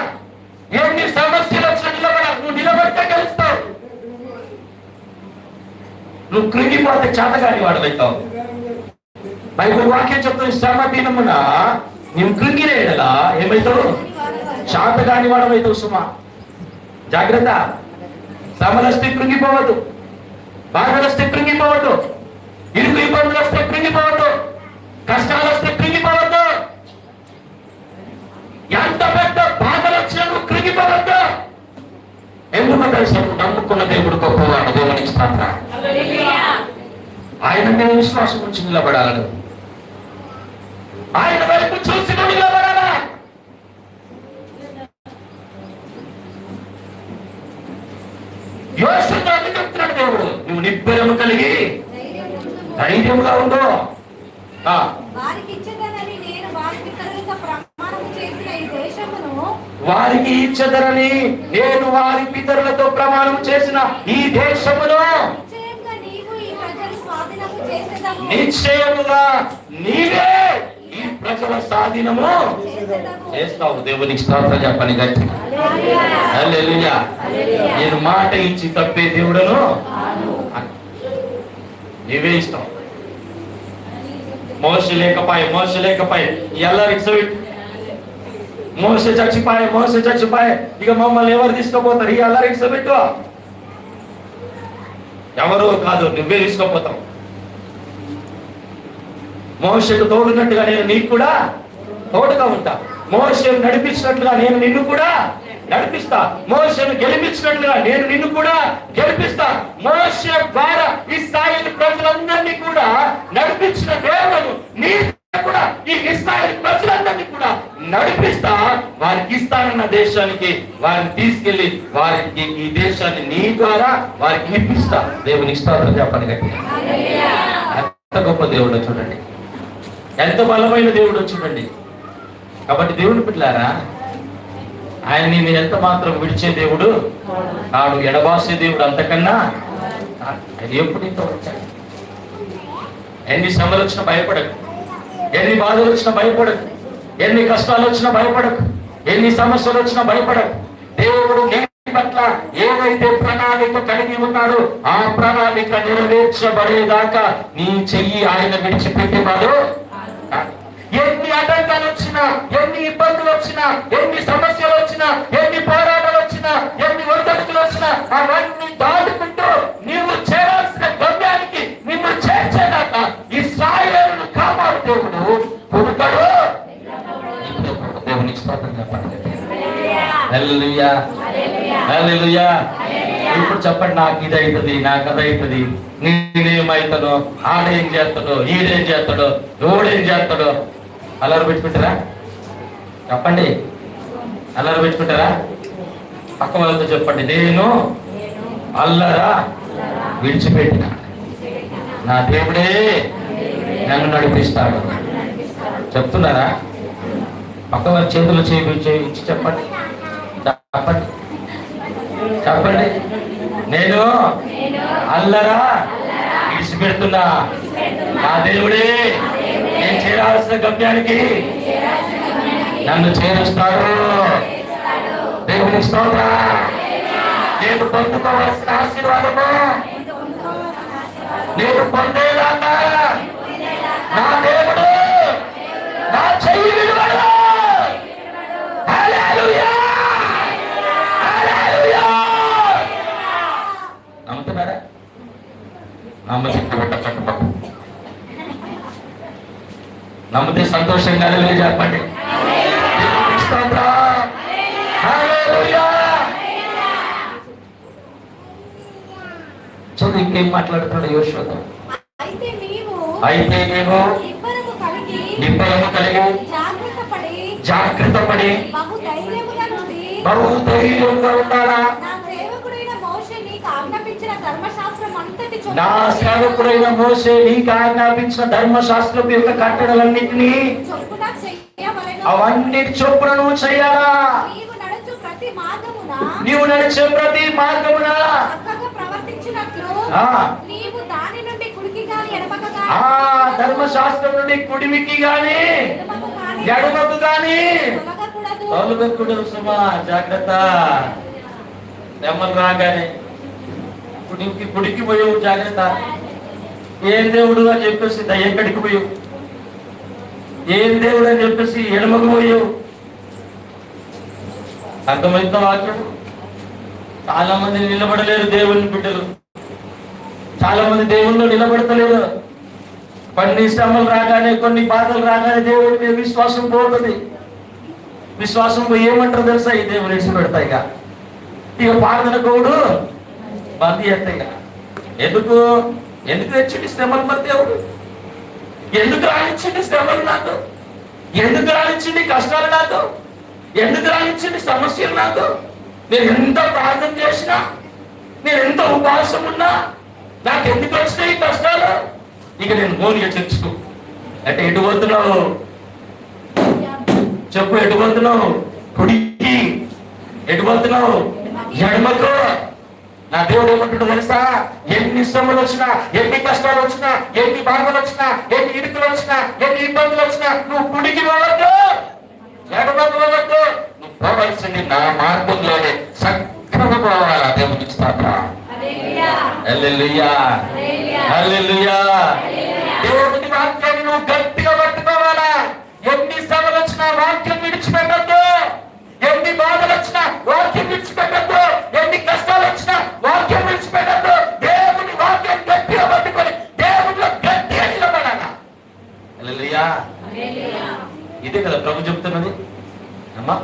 ఎన్ని సమస్యలు వచ్చినా నిలబడాలి. నువ్వు నిలబడితే గెలుస్తావు. నువ్వు కృంగిపోతే చేతగాని వాడవుతావు. బైబిల్ వాక్యం చెప్తుంది, శ్రమ దినమున నువ్వు కృంగిన ఎడలా ఏమవుతావు? చేతగాని వాడవుతావు సుమా. జాగ్రత్త. శ్రమలు వస్తే కృంగిపోవద్దు, బాధలు వస్తే కృంగిపోవద్దు, ఇరుకు ఇబ్బందులు వస్తే కృంగిపోవద్దు, కష్టాలు వస్తే కృంగిపోవద్దు. ఎంత పెద్ద బాధలు వచ్చినా నువ్వు కృంగిపోవద్దు. ఎందుకు తెలుసు? నమ్ముకున్న దేవుడు గొప్పవాడు. దేవునికి స్తోత్రం. ఆయన మీద విశ్వాసం ఉంచి నిలబడాలను, ఆయన వైపు చూసి నిలబడాలా. యోసేపుతో చెప్తున్నాడు దేవుడు, నువ్వు నిబ్బరము కలిగి ధైర్యంగా ఉండు. వారికి ఇచ్చదనని నేను వారి పితరులతో ప్రమాణము చేసిన ఈ దేశమును, వారికి ఇచ్చదనని నేను వారి పితరులతో ప్రమాణం చేసిన ఈ దేశములో నిశ్చయంగా నీవు ఈ ప్రజలు స్వాధీనము చేసేదము, నిశ్చయముగా నీవే ఈ ప్రజల స్వాధీనము చేస్తావు. దేవునికి స్తోత్రం చెప్పని గట్టి. హల్లెలూయా. నేను మాట ఇచ్చి తప్పే దేవుడను నీవే ఇస్తావు. మోసే లేకపోయి ఎల్లరికి సవిట్ మోసే చచ్చిపోయే ఇక మమ్మల్ని ఎవరు తీసుకుపోతారు? ఈ ఎల్లరికి సవిట్ ఎవరు కాదు, నువ్వే తీసుకుపోతావు. మోసేకు తోడున్నట్టుగా నేను నీకు కూడా తోడుగా ఉంటా. మోసేను నడిపించినట్లుగా నేను నిన్ను కూడా నడిపిస్తా. మోసేను గెలిపించినట్లుగా నేను నిన్ను కూడా గెలిపిస్తా. మోసే ద్వారా ఇశ్రాయేలు ప్రజలందరినీ కూడా నడిపించిన దేవుడు నీ కూడా ఈ ఇశ్రాయేలు ప్రజలందరినీ కూడా నడిపిస్తా. వారికి ఇస్తానన్న దేశానికి వారిని తీసుకెళ్లి వారికి ఈ దేశాన్ని నీ ద్వారా వారికి ఇప్పిస్తా. దేవునికి స్తోత్రం చెప్పండి గట్టిగా. ఎంత గొప్ప దేవుడు చూడండి, ఎంత బలమైన దేవుడు చూడండి. కాబట్టి దేవుని పిల్లారా, ఆయన నేను ఎంత మాత్రం విడిచే దేవుడు కాడు, ఎడబాసే దేవుడు అంతకన్నా. ఆయన ఎప్పుడు ఇంత వచ్చాడు. ఎన్ని శ్రమలు వచ్చినా భయపడకు, ఎన్ని బాధలు వచ్చినా భయపడకు, ఎన్ని కష్టాలు వచ్చినా భయపడకు, ఎన్ని సమస్యలు వచ్చినా భయపడకు. దేవుడు నీ పట్ల ఏదైతే ప్రణాళిక కలిగి ఉన్నాడో ఆ ప్రణాళిక నెరవేర్చబడేదాకా నీ చెయ్యి ఆయన విడిచిపెట్టేవాడు. ఎన్ని ఆటంకాలు వచ్చినా, ఎన్ని ఇబ్బందులు వచ్చినా, ఎన్ని సమస్యలు వచ్చినా, ఎన్ని పోరాటాలు వచ్చినా, ఎన్ని ఒడిదుడుకులు వచ్చినా అవన్నీ దాటుకుంటూ నీవు చేరాల్సిన గమ్యానికి నిన్ను చేర్చేదాకా ఇశ్రాయేలును కాపాడు దేవుడు పుడతాడు. దేవునికి స్తోత్రం చెప్పండి. హల్లెలూయా, హల్లెలూయా. ఇప్పుడు చెప్పండి, నాకు ఇది అవుతుంది, నాకు అది అవుతుంది, నేనేమవుతాడో, ఆడేం చేస్తాడో, ఈడేం చేస్తాడో, ఎవడేం చేస్తాడో. అల్లరి పెట్టుకుంటారా? చెప్పండి, అల్లరి పెట్టుకుంటారా? పక్క వాళ్ళతో చెప్పండి, నేను అల్లరా విడిచిపెట్టిన నా దేవుడే నన్ను నడిపిస్తాడు. చెప్తున్నారా? పక్క వారి చేతులు చేయించి చెప్పండి, చెప్పండి, చెప్పండి. నేను అల్లరా విడిచిపెడుతున్నా నా దేవుడే నేను చేరాల్సిన గమ్యానికి నన్ను చేరుస్తాడు. దేవుని స్తోత్రం. నేను పొందుకోవాల్సిన ఆశీర్వాదము నేను పొందేలాగా నా దేవుడు నా చెయ్యి విడువడు. హల్లెలూయా, హల్లెలూయా. నమ్ముతున్నారా? నమ్మితే సంతోషంగా చెప్పండి. చదువు ఇంకేం మాట్లాడుతున్నాడు యోషువతో? అయితే నేను నిబ్బరము కలిగి జాగ్రత్త పడి బహు ధైర్యంగా ఉండాలా. నా సేవకుడైన మోషే నీకు ఆజ్ఞాపించిన ధర్మశాస్త్రం యొక్క కట్టడలన్నింటినీ అవన్నిటి చొప్పున నువ్వు చేయాలా. నీవు నడిచే ప్రతి మార్గమున ధర్మశాస్త్రం నుండి కుడివికి గాని ఎడమకు గాని తొలగకూడదు. సుమా జాగ్రత్త. దెమ్మలు రాగానే కుడికి పోయావు, జాగ్రత్త. ఏం దేవుడు అని చెప్పేసి ఎక్కడికి పోయావు, ఏం దేవుడు అని చెప్పేసి ఎడమకు పోయావు. అర్థమైందా వాక్యం? చాలా మంది నిలబడలేరు దేవుని బిడ్డలు, చాలా మంది దేవుళ్ళు నిలబడతలేరు. కొన్ని శ్రమలు రాగానే, కొన్ని బాధలు రాగానే దేవుడి మీద విశ్వాసం పోతుంది. విశ్వాసం ఏమంటారు తెలుసా? ఈ దేవుని విడిచిపెడతాయి. ఇక ప్రార్థన కోడు బంద్ చేస్తాయి. ఎందుకు తెచ్చింది శ్రమలు? మరి దేవుడు ఎందుకు రానిచ్చింది శ్రమలు నాకు? ఎందుకు రానిచ్చింది కష్టాలు నాకు? ఎందుకు రానిచ్చింది సమస్యలు నాకు? నేను ఎంత ప్రార్థన చేసినా, నేను ఎంత ఉపవాసం ఉన్నా, నాకు ఎందుకు వచ్చినాయి ఈ కష్టాలు? ఇక నేను మోనిగా చర్చకు అంటే ఎటు పోతున్నావు చెప్పు? ఎటు పోతున్నావు? కుడికి. ఎటు పోతున్నావు? ఎడమకు. నా దేవుడు ఏమంటాడు తెలుసా? ఎన్ని శ్రమలు వచ్చినా, ఎన్ని కష్టాలు వచ్చినా, ఎన్ని బాధలు వచ్చినా, ఎన్ని ఇరుకులు వచ్చినా, ఎన్ని ఇబ్బందులు వచ్చినా, నువ్వు కుడికి పోవద్దు, ఎడమకు పోవద్దు. నువ్వు పోవాల్సింది నా మార్గంలోనే చక్కగా పోవాలా. దేవునికి స్తోత్రం. హల్లెలూయా, హల్లెలూయా. దేవుని వాక్యాన్ని నువ్వు గట్టిగా పట్టుకోవాలా. ఎన్ని శ్రమలు వచ్చినా వాక్యం విడిచిపెట్టద్దు, ఎన్ని బాధలు వచ్చినా వాక్యం విడిచిపెట్టద్దు, ఎన్ని కష్టాలు వచ్చినా వాక్యం విడిచిపెట్టద్దు. దేవుని వాక్యం గట్టిగా పట్టుకొని దేవుడిలో గట్టిగా నిలబడాలా. హల్లెలూయా. ఇదే కదా ప్రభు చెప్తున్నది అమ్మా,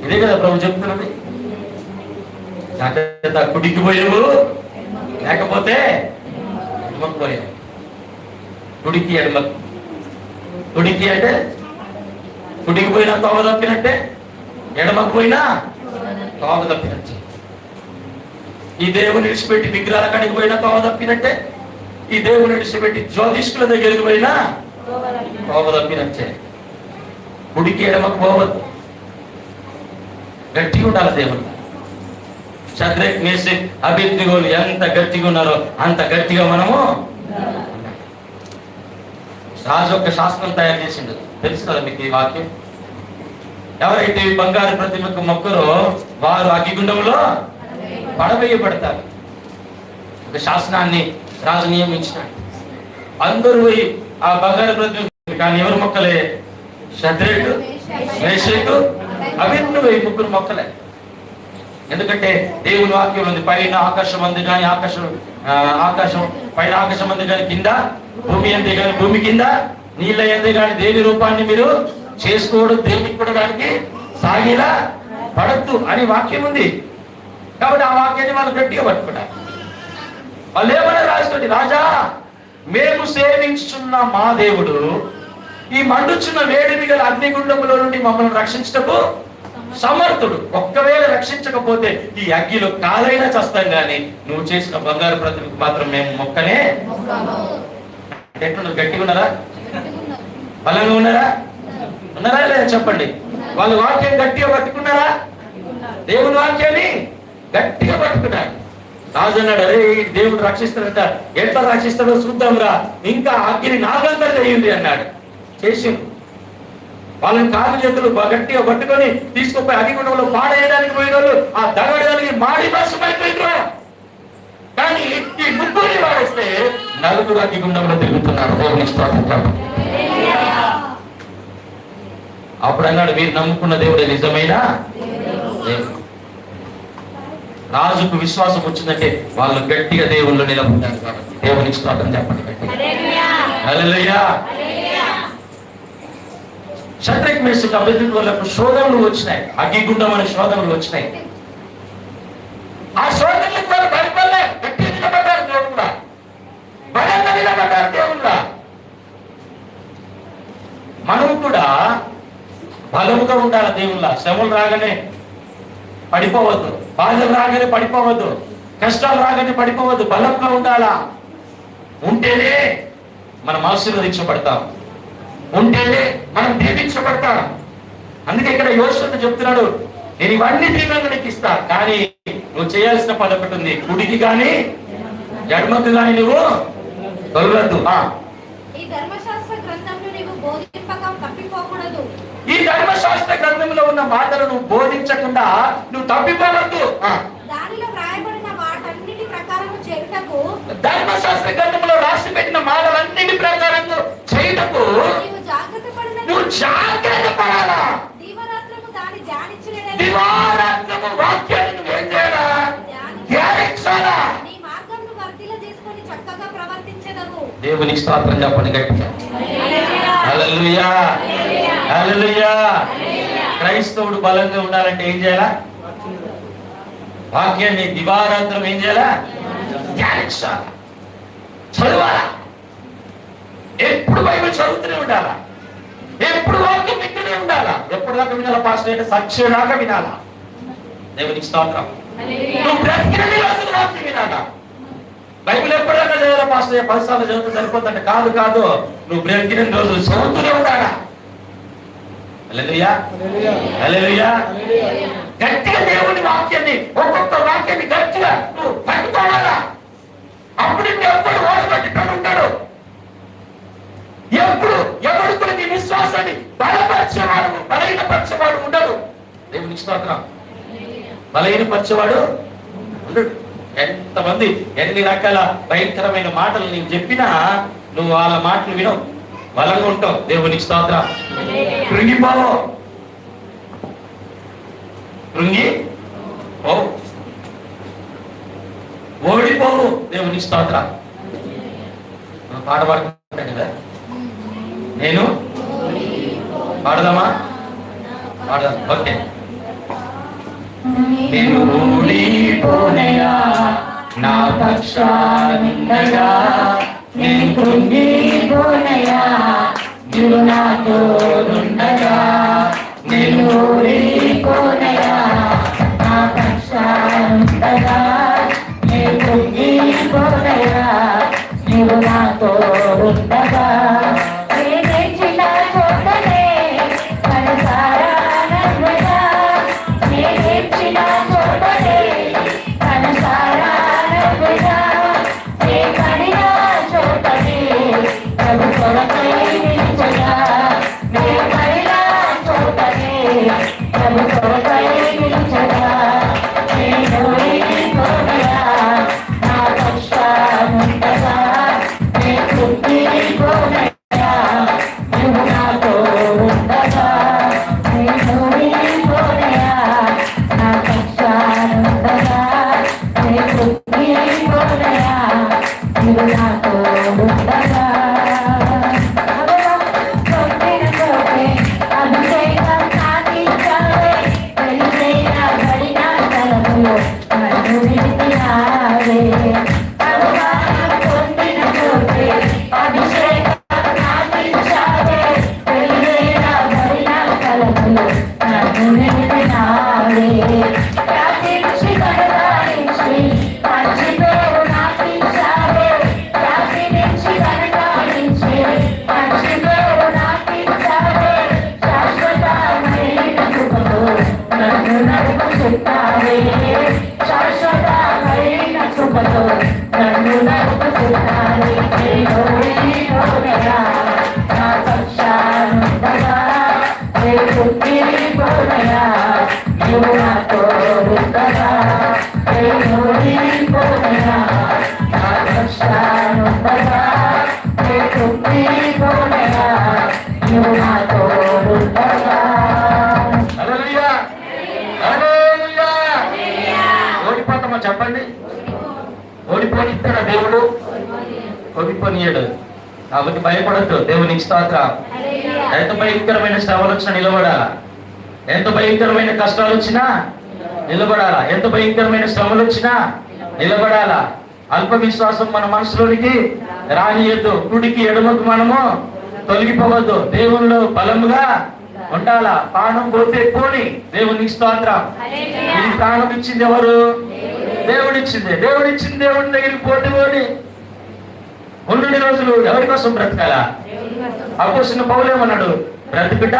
ఇదే కదా ప్రభు చెప్తున్నది. కుడికి పోయావు, లేకపోతే ఎడమకు పోయావు. కుడికి ఎడమకు. కుడికి అంటే కుడికి పోయినా తోవ తప్పినట్టే, ఎడమకు పోయినా తోవ తప్పినట్టే. ఈ దేవుని విడిచిపెట్టి విగ్రహాల కాడికి పోయినా తోవ తప్పినట్టే, ఈ దేవుని విడిచిపెట్టి జ్యోతిష్కుల దగ్గరికి పోయినా తోవ తప్పినట్టే. కుడికి ఎడమకు పోవద్దు, గట్టిగా ఉండాలి దేవుడు. షద్రక్, మేషక్, అబేద్నెగోలు ఎంత గట్టిగా ఉన్నారో అంత గట్టిగా మనము. రాజు ఒక శాస్త్రం తయారు చేసిండు, తెలుసు కదా మీకు ఈ వాక్యం. ఎవరైతే ఈ బంగారు ప్రతిమకు మొక్కరో వారు అగ్నిగుండంలో పడవేయబడతారు. ఒక శాసనాన్ని రాజు నియమించినాడు. అందరూ ఆ బంగారు ప్రతిమ, కానీ ఎవరు మొక్కలే? షద్రక్, మేషక్, అబేద్నెగో ముగ్గురు మొక్కలే. ఎందుకంటే దేవుని వాక్యం ఉంది, పైన ఆకాశం అంది కానీ ఆకాశం పైన ఆకాశం అంది కానీ కింద భూమి అంది కానీ భూమి కింద నీళ్ళ అంది కానీ దేని రూపాన్ని మీరు చేసుకోవడం, దేవునికి కూడా దానికి సాగిలా పడద్దు అని వాక్యం ఉంది. కాబట్టి ఆ వాక్యాన్ని వాళ్ళు గట్టిగా పట్టుకుంటారు. వాళ్ళు ఏమన్నా రాస్తుంది, రాజా మేము సేవించుచున్న మా దేవుడు ఈ మండుచున్న వేడిమి గల అగ్నిగుండములో నుండి మమ్మల్ని రక్షించటకు సమర్థుడు. ఒక్కవేళ రక్షించకపోతే ఈ అగ్గిలో కాలైనా చస్తాం గాని నువ్వు చేసిన బంగారు ప్రతిమకు మాత్రం మేము మొక్కనే. ఎట్లున్నారు? గట్టిగా ఉన్నారా? బలంగా ఉన్నారా? ఉన్నారా లేదా చెప్పండి. వాళ్ళు వాక్యం గట్టిగా పట్టుకున్నారా? దేవుని వాక్యాన్ని గట్టిగా పట్టుకున్నారు. రాజు అన్నాడు, అరే దేవుడు రక్షిస్తాడంట, ఎట్లా రక్షిస్తాడో చూద్దాంరా, ఇంకా అగ్ని నాగంతా చేయండి అన్నాడు. చేసిండు. వాళ్ళని కాలు చేతులు గట్టిగా పట్టుకొని తీసుకుపోయి అగ్నిగుండంలో పాడేయడానికి పోయిన వాళ్ళు ఆ దగడానికి మాడి భస్మైపోయిండ్రు. కానీ ఈ ముగ్గురిని వాడేస్తే నలుగురు అగ్నిగుండంలో తిరుగుతున్నారు. అప్పుడు అన్నాడు, మీరు నమ్ముకున్న దేవుడే నిజమైన దేవుడు. రాజుకు విశ్వాసం వచ్చిందంటే వాళ్ళు గట్టిగా దేవుళ్ళు నిలబడ్డారు. కాబట్టి దేవునికి స్తోత్రం చెప్పండి గట్టిగా. హల్లెలూయా. షద్రక్, మేషక్, అబేద్నెగోలకు శోధనలు వచ్చినాయి. అగ్నిగుండం అనే శోధనలు వచ్చినాయి. ఆ శోధనలకు వాళ్ళు భయపడలే, గట్టిగా నిలబడ్డారు దేవుళ్ళ, బలంగా నిలబడ్డారు దేవుళ్ళ. మనం కూడా బలముగా ఉండాలి దేవుళ్ళ. శ్రమలు రాగానే పడిపోవద్దు, బాధలు రాగానే పడిపోవద్దు, కష్టాలు రాగానే పడిపోవద్దు. బలంగా ఉండాలా. ఉంటేనే మనం ఆశీర్వదించబడతాం, ఉంటేనే మనం దీవించబడతాం. అందుకే ఇక్కడ యోసేపు చెప్తున్నాడు, నేను ఇవన్నీ దీవెనలు నీకు ఇస్తా, కానీ నువ్వు చేయాల్సిన పని ఒకటి ఉంది, కుడికి కానీ ఎడమకు కానీ నువ్వు తొలగద్దు. ఈ ధర్మశాస్త్ర గ్రంథంలో నీవు బోధింపక తప్పిపోకూడదు. ఈ ధర్మశాస్త్ర గ్రంథంలో ఉన్న మాటలు నువ్వు బోధించకుండా నువ్వు తప్పిపోవద్దు. దానిలో వ్రాయబడిన వాటన్నిటి ప్రకారం చేయుటకు, ధర్మశాస్త్ర గ్రంథంలో రాసి పెట్టిన మాటలన్నిటి ప్రకారం చేయుటకు నువ్వు జాగ్రత్త పడాలా. దివారాత్రము దాన్ని ధ్యానించలేదా? దివారాత్రము వాక్యాన్ని నువ్వేం చేయాలి? దేవునికి స్తోత్రం చెప్పండి గట్టిగా. హల్లెలూయా, హల్లెలూయా. క్రైస్తవుడు బలంగా ఉండాలంటే ఏం చేయాలా? వాక్యాన్ని దివారాత్రం ఏం చేయాలా? ధ్యానించాలా, చదవాలా, ఎప్పుడు బైబిల్ చదువుతూనే ఉండాలా, ఎప్పుడు వాక్యం వింటూనే ఉండాలా. ఎప్పుడు దాకా వినాలా పాస్టర్ అంటే? సత్యదాకా వినాలా. దేవునికి స్తోత్రం. నువ్వు బ్రతికినన్ని రోజులు వాక్యం వినాలా. బైబిల్ ఎప్పటిదాకా చదవాలా పాస్టర్? 10 సార్లు చదివితే సరిపోతుంటే కాదు కాదు, నువ్వు బ్రతికినన్ని రోజులు చదువుతూనే ఉండాలా. హల్లెలూయా, హల్లెలూయా. గట్టిగా దేవుని వాక్యాన్ని, ఒక్కొక్క వాక్యాన్ని గట్టిగా నువ్వు పట్టుకోవాలా. అప్పుడు ఎప్పుడు ఓడగొట్టుకొని ఉంటాడు. ఎప్పుడు ఎవడు కూడా నీ విశ్వాసాన్ని బలపరిచేవాడు, బలహీనపరిచేవాడు ఉండడు. దేవునికి స్తోత్రం. బలహీనపరిచేవాడు ఉండడు. ఎంతమంది ఎన్ని రకాల భయంకరమైన మాటలు నీకు చెప్పినా నువ్వు వాళ్ళ మాటలు వినవు, బలంగా ఉంటావు. దేవునికి స్తోత్రం. కృంగిపోవు, కృంగి ఓ ఓడిపోవు. దేవునికి స్తోత్రం. పాట పాడుకుంటాం కదా, నేను పాడదామా? పాడదాం. ఓకే. నేను ఓడిపోనయా, నా పక్షానుండగా, నేను కృంగిపోనయా, నీవు నాతో ఉండగా. నేను ఓడిపోనయా, నా పక్షానుండగా, నేను కృంగిపోనయా, నీవు నాతో ఉండగా. ఓడిపోతామా చెప్పండి? ఓడిపోనిస్తాడా దేవుడు? ఓడిపోనియడు. కాబట్టి భయపడద్దు. దేవునికి స్తోత్రం. ఎంత భయంకరమైన శ్రమలు వచ్చినా నిలబడాలా, ఎంత భయంకరమైన కష్టాలు వచ్చినా నిలబడాలా, ఎంత భయంకరమైన శ్రమలు వచ్చినా నిలబడాలా. అల్ప విశ్వాసం మన మనసులోనికి రానియద్దు. కుడికి ఎడమకు మనము తొలగిపోవద్దు. దేవునిలో బలముగా ఉండాలా. ప్రాణం పోతే పోని. దేవునికి స్తోత్రం. ఈ ప్రాణం ఇచ్చింది ఎవరు? దేవుడిచ్చింది. దేవుడిచ్చింది దేవుడి దగ్గరికి పోటీ పోని. ఉన్నన్ని రోజులు ఎవరి కోసం బ్రతకాలా? అపోస్తలుడైన పౌలు ఏమన్నాడు? బ్రతుకుట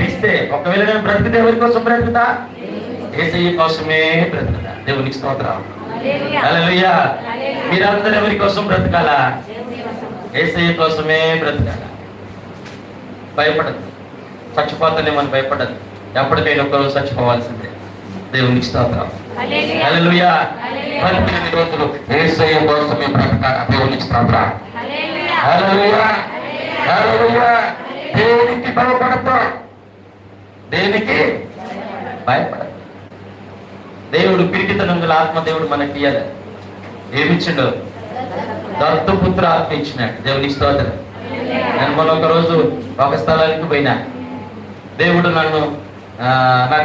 ఇస్తే. ఒకవేళ నేను బ్రతికితే ఎవరి కోసం బ్రతుకుతా? యేసయ్య కోసమే బ్రతుకుతా. దేవునికి స్తోత్రం. హల్లెలూయా. మీరందరూ ఎవరి కోసం బ్రతకాలా? యేసయ్య కోసమే బ్రతకాలా. భయపడదు. చచ్చిపోతానే మనం భయపడదు. ఎప్పటికైనా ఒకరోజు చచ్చిపోవాల్సిందే. దేవునికి స్తోత్రం. హల్లెలూయా. బ్రతికినన్ని రోజులు యేసయ్య కోసమే బ్రతకాలా. దేవునికి స్తోత్రం. హల్లెలూయా, హల్లెలూయా. దేనికి భయపడద్దు, దేనికి భయపడదు. దేవుడు పిరికితనం గల ఆత్మ దేవుడు మనకి ఇయ్యాలి. ఏమిచ్చిండు? దత్తుపుత్ర ఆత్మ ఇచ్చినాడు. దేవునికి స్తోత్రం. నేను మొన్న ఒక రోజు ఒక స్థలానికి పోయినా, దేవుడు నాకు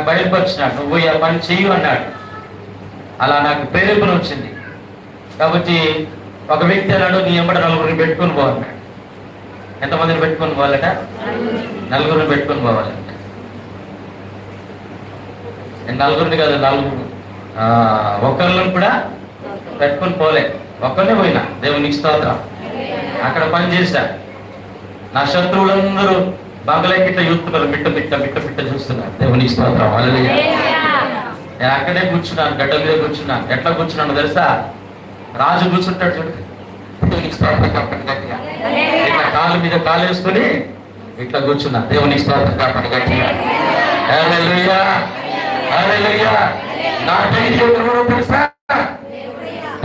బయలుపరిచినాడు, నువ్వు ఆ పని చెయ్యి అన్నాడు. అలా నాకు ప్రేరేపణ వచ్చింది. కాబట్టి ఒక వ్యక్తి అన్నాడు, నీ ఎంబడ నలుగురిని పెట్టుకుని పోవన్నాడు. ఎంతమందిని పెట్టుకుని పోవాలట? నలుగురిని పెట్టుకుని పోవాలంట. నలుగురిని కాదు, ఒకరిని కూడా పెట్టుకుని పోలే, ఒక్కరినే పోయినా. దేవునికి స్తోత్రం. అక్కడ పని చేశా. నా శత్రువులందరూ బంగ్లాకి ఇట్లా చూస్తున్నారు, మిట్ట మిట్ట మిట్ట మిట్ట చూస్తున్నారు. దేవునికి స్తోత్రం. హల్లెలూయా. నేను అక్కడే కూర్చున్నాను, గడ్డ మీద కూర్చున్నాను. ఎట్లా కూర్చున్నాను తెలుసా? రాజు కూర్చుంటాడు చూడు. దేవునికి స్తోత్రం. ఇట్లా కాలు మీద కాలు వేసుకుని ఇట్లా కూర్చున్నా. దేవునికి స్తోత్రం. హల్లెలూయా. హల్లెలూయా. నా ధైర్యం ఎవరో తెలుసా?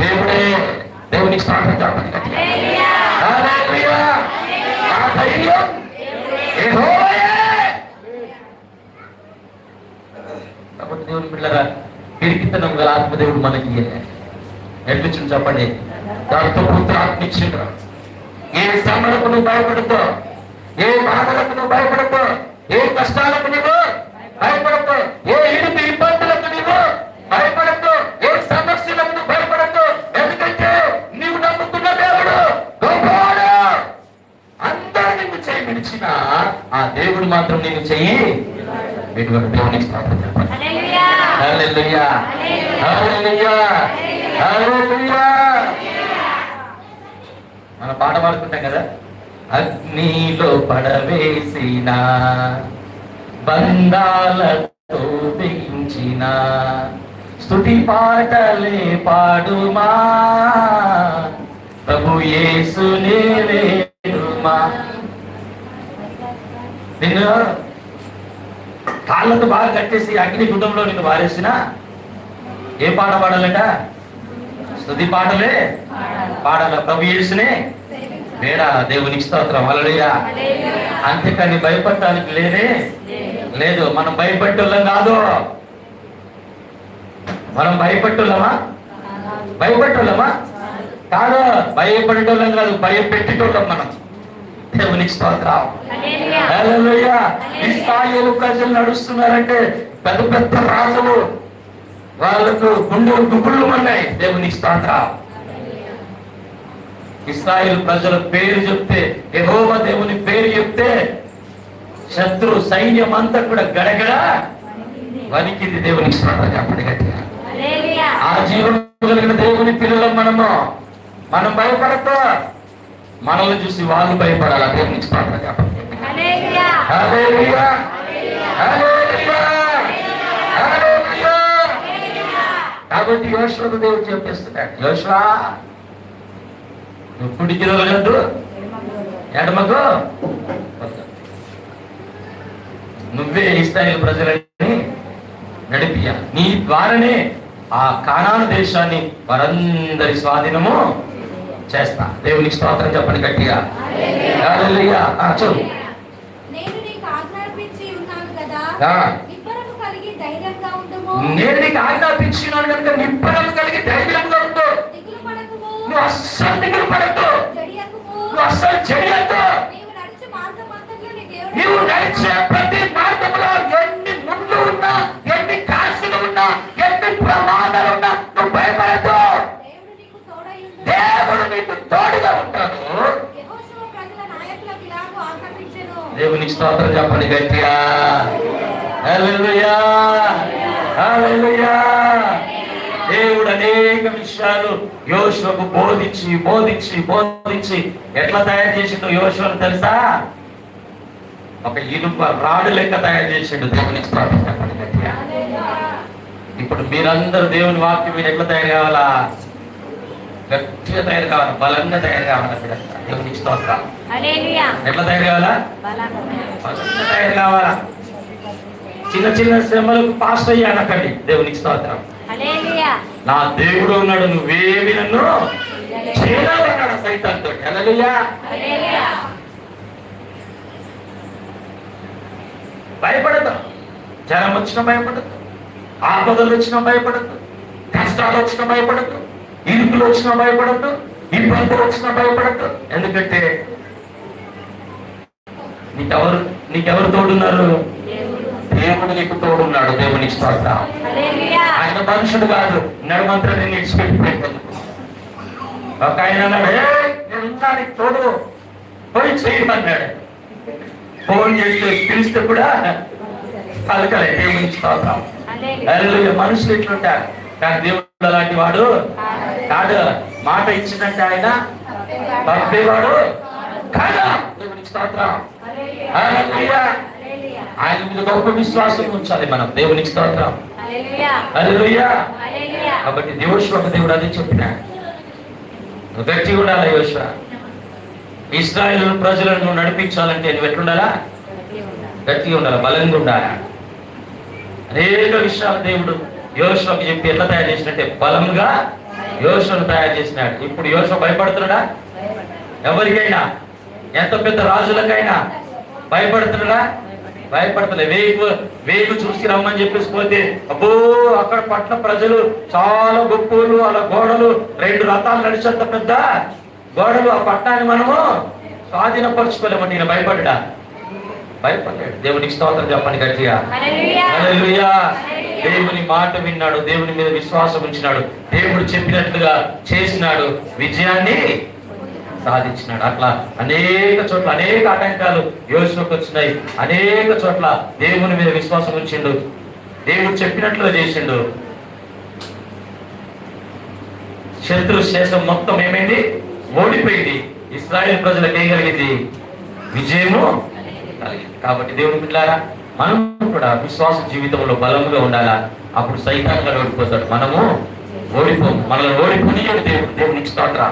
దేవుడే. దేవునికి స్తోత్రం. హల్లెలూయా. నా ధైర్యం యెహోవాయే. కాబట్టి దేవుని బిడ్డలారా, పిరికితనం గల ఆత్మదేవుడు మనకి ఎట్లిచ్చింది చెప్పండి? దాంతో పుత్ర ఆత్మ ఇచ్చిండ్రు. ఏ శ్రమలకు నువ్వు భయపడుతూ, ఏ బాధలకు నువ్వు భయపడుతూ, ఏ కష్టాలకు నువ్వు భయపడుతూ, ఏ ఇరుకు ఇబ్బందులకు నువ్వు భయపడుతూ, ఏ సమస్యలకు నువ్వు భయపడుతూ. ఎందుకంటే నీవు నమ్ముకున్న దేవుడు గొప్పవాడు. అందరూ నిన్ను చేయి విడిచిన ఆ దేవుడు మాత్రం నేను చెయ్యి ఎటువంటి. దేవునికి స్తోత్రం చెప్పండి. హల్లెలూయా. హల్లెలూయా. హల్లెలూయా. మన పాట పాడుకుంటాం కదా, అగ్నిలో పడవేసిన బంధాలతో పెంచిన స్తుతి పాటలే పాడుమా, ప్రభు యేసునే వేడుమా. నిన్ను కాళ్ళతో బాగా కట్టేసి అగ్ని గుండంలో నిన్ను వారేసిన ఏ పాట పాడాలట? స్తుతి పాటలే పాడాల, ప్రభు యేసునే వేడా. దేవునికి స్తోత్రం. హల్లెలూయా. అంతేకాని భయపడటానికి లేదు. మనం భయపట్టోళ్ళం కాదు. మనం భయపట్టోళ్ళమా? భయపట్టోళ్ళమా కాదు. భయపడేటోళ్ళం కాదు, భయపెట్టేటోళ్ళం మనం. దేవునికి స్తోత్రం. హల్లెలూయా. ఇశ్రాయేలు ప్రజలు నడుస్తున్నారంటే పెద్ద పెద్ద రాజులు, వాళ్ళకు గుండెలు గుబుళ్ళు ఉన్నాయి. దేవునికి స్తోత్రం. ఇశ్రాయేలు ప్రజల పేరు చెప్తే, యెహోవా దేవుని పేరు చెప్తే శత్రు సైన్యం అంతా కూడా గడగడ వణికింది. దేవునికి స్తోత్రం చెప్పండి గట్టిగా. ఆ జీవనం కలిగిన దేవుని పిల్లలు మనం భయపడతా, మనల్ని చూసి వాళ్ళు భయపడాలి. దేవునికి స్తోత్రం చెప్పండి. హల్లెలూయా. హల్లెలూయా. హల్లెలూయా. కాబట్టి యోషువకు దేవుడు చెప్పేస్తున్నాడు, యోషువా నువ్వు కుడికి రోజు ఎడమకు నువ్వే ఇశ్రాయేలు ప్రజలని నడిపియా, నీ ద్వారానే ఆ కానాను దేశాన్ని వారందరి స్వాధీనము చేస్తా. దేవునికి స్తోత్రం చెప్పండి గట్టిగా. హల్లెలూయా. చదువు. నేను నీకు ఆజ్ఞాపించి ఉన్నాను కదా, నిబ్బరము కలిగి ధైర్యంగా ఉండుము. నేను నీకు ఆజ్ఞాపించినాను కనుక నిబ్బరము కలిగి ధైర్యంగా ఉండు. దిగులు పడకుము. నువ్వు అస్సలు దిగులు పడద్దు. జడియకుము. నువ్వు అస్సలు చెయ్యొద్దు. నీవు నడిచే మార్గమంతట్లో నీ దేవుడు. నీవు నడిచే ప్రతి మార్గంలో ఎన్ని ముళ్ళు ఉన్నా, ఎన్ని కాసులు ఉన్నా, ఎన్ని ప్రమాదాలు ఉన్నా నువ్వు భయపడద్దు. దేవుడు నీకు తోడై ఉండును. దేవుడు నీకు తోడుగా ఉంటాడు. యెహోషువ ప్రజల నాయకులకు ఇలాగూ ఆజ్ఞాపించెను. దేవునికి స్తోత్రం చెప్పండి గట్టిగా. హల్లెలూయా. హల్లెలూయా. దేవుడు అనేక విషయాలు యోషువకు బోధించి ఎట్లా తయారు చేసిండు యోషువను తెలుసా? ఒక ఇనుప రాడు లెక్క తయారు చేసిండు. దేవునికి స్తోత్రం చెప్పండి గట్టిగా. ఇప్పుడు మీరందరూ దేవుని వాక్యం మీరు ఎట్లా తయారు కావాలా? గట్టిగా తయారు కావాలి, బలంగా తయారు కావాలి. దేవునికి స్తోత్రం. ఎట్లా తయారు కావాలా? బలంగా తయారు కావాలా. చిన్న చిన్న శ్రమలకు పాస్ట్ అయ్యానకండి. దేవునికి స్తోత్రం. నా దేవుడు ఉన్నాడు, నువ్వేమి నన్ను చేయలేవన్నాడు సైతాన్తో. హల్లెలూయా. భయపడద్దు. జ్వరం వచ్చినా భయపడద్దు, ఆపదలు వచ్చినా భయపడద్దు, కష్టాలు వచ్చినా భయపడద్దు, ఇరుకులు వచ్చినా భయపడద్దు, ఇబ్బంది వచ్చినా భయపడద్దు. ఎందుకంటే నీకెవరు తోడున్నారు? దేవుడు నీకు తోడున్నాడు. దేవునికి స్తోత్రం. ఆయన మనుషుడు కాదు, నడుమంతా నేను ఇచ్చిపెట్టిపోయింది. ఒక ఆయన అన్నాడు, నేను ఉన్నా నీకు తోడు, పోయి చేయమన్నాడు. ఫోన్ చేస్తే పిలిస్తే కూడా పలకలే. దేవునికి స్తోత్రం. మనుషులు ఇట్లుంటారు, కానీ దేవుడు అలాంటి వాడు కాదు. మాట ఇచ్చినట్టు ఆయన తప్పేవాడు కాదు. దేవునికి స్తోత్రం. ఆయన మీద గొప్ప విశ్వాసం ఉంచాలి మనం. దేవునికి స్తోత్రం. హల్లెలూయా. కాబట్టి దేవుడు అదే చెప్పినాడు, గట్టిగా ఉండాలి. యోషువ, ఇశ్రాయేలు ప్రజలను నడిపించాలంటే నువ్వు ఎట్లుండాలా? గట్టిగా ఉండాలి, బలంగా ఉండాలి. అనేక విషయాలు దేవుడు యోషువకు చెప్పి ఎట్లా తయారు చేసినట్టే బలంగా యోషువను తయారు చేసినాడు. ఇప్పుడు యోషువ భయపడుతున్నాడా? ఎవరికైనా, ఎంత పెద్ద రాజులకైనా భయపడుతున్నాడా? భయపడతలే. వేగు చూసి రమ్మని చెప్పేసి పోతే, అబ్బో అక్కడ పట్ల ప్రజలు చాలా గొప్పలు, అలా గోడలు 2 రథాలు నడిచేంత పెద్ద గోడలు, ఆ పట్టణాన్ని మనము స్వాధీనపరచుకోలేమంటే ఈయన భయపడ్డా? భయపడ్డాడు. దేవునికి స్తోత్రం చెప్పండి గట్టిగా. హల్లెలూయా. దేవుని మాట విన్నాడు, దేవుని మీద విశ్వాసం ఉంచినాడు, దేవుడు చెప్పినట్లుగా చేసినాడు, విజయాన్ని సాధించినాడు. అట్లా అనేక చోట్ల అనేక ఆటంకాలు యోషువకు వచ్చినాయి. అనేక చోట్ల దేవుని మీద విశ్వాసం ఉంచిండు, దేవుడు చెప్పినట్లుగా చేసిండు. శత్రు శేషం మొత్తం ఏమైంది? ఓడిపోయింది. ఇశ్రాయేలు ప్రజలకు ఏం కలిగింది? విజయము కలిగింది. కాబట్టి దేవుని బిడ్డలారా, మనం కూడా విశ్వాస జీవితంలో బలంగా ఉండాలా. అప్పుడు సైతాన్గా ఓడిపోతాడు, మనము ఓడిపోము. మనల్ని ఓడిపోని దేవునికి స్తోత్రం.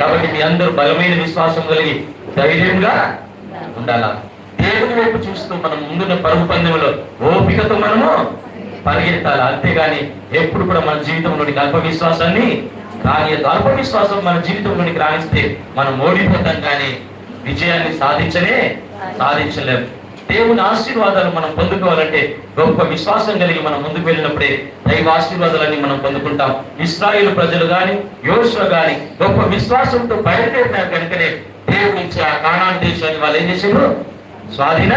కాబట్టి మీ అందరూ బలమైన విశ్వాసం కలిగి ధైర్యంగా ఉండాలా. దేవుని వైపు చూస్తూ మనం ముందున్న పరుగు పందెంలో ఓపికతో మనము పరిగెత్తాలి. అంతేగాని ఎప్పుడు కూడా మన జీవితంలోని అల్ప విశ్వాసాన్ని రానియదు. అల్ప విశ్వాసం మన జీవితంలోనికి రాణిస్తే మనం ఓడిపోతాం, కానీ విజయాన్ని సాధించలేము. దేవుని ఆశీర్వాదాలు మనం పొందుకోవాలంటే గొప్ప విశ్వాసం కలిగి మనం ముందుకు వెళ్ళినప్పుడే దైవ ఆశీర్వాదాలన్నీ మనం పొందుకుంటాం. ఇశ్రాయేలు ప్రజలు గాని యోషువ గాని గొప్ప విశ్వాసంతో బయలుదేరినారు కనుకనే దేవుని ఇచ్చే ఆ కానాను దేశాన్ని వాళ్ళు ఏం చేశారు? స్వాధీన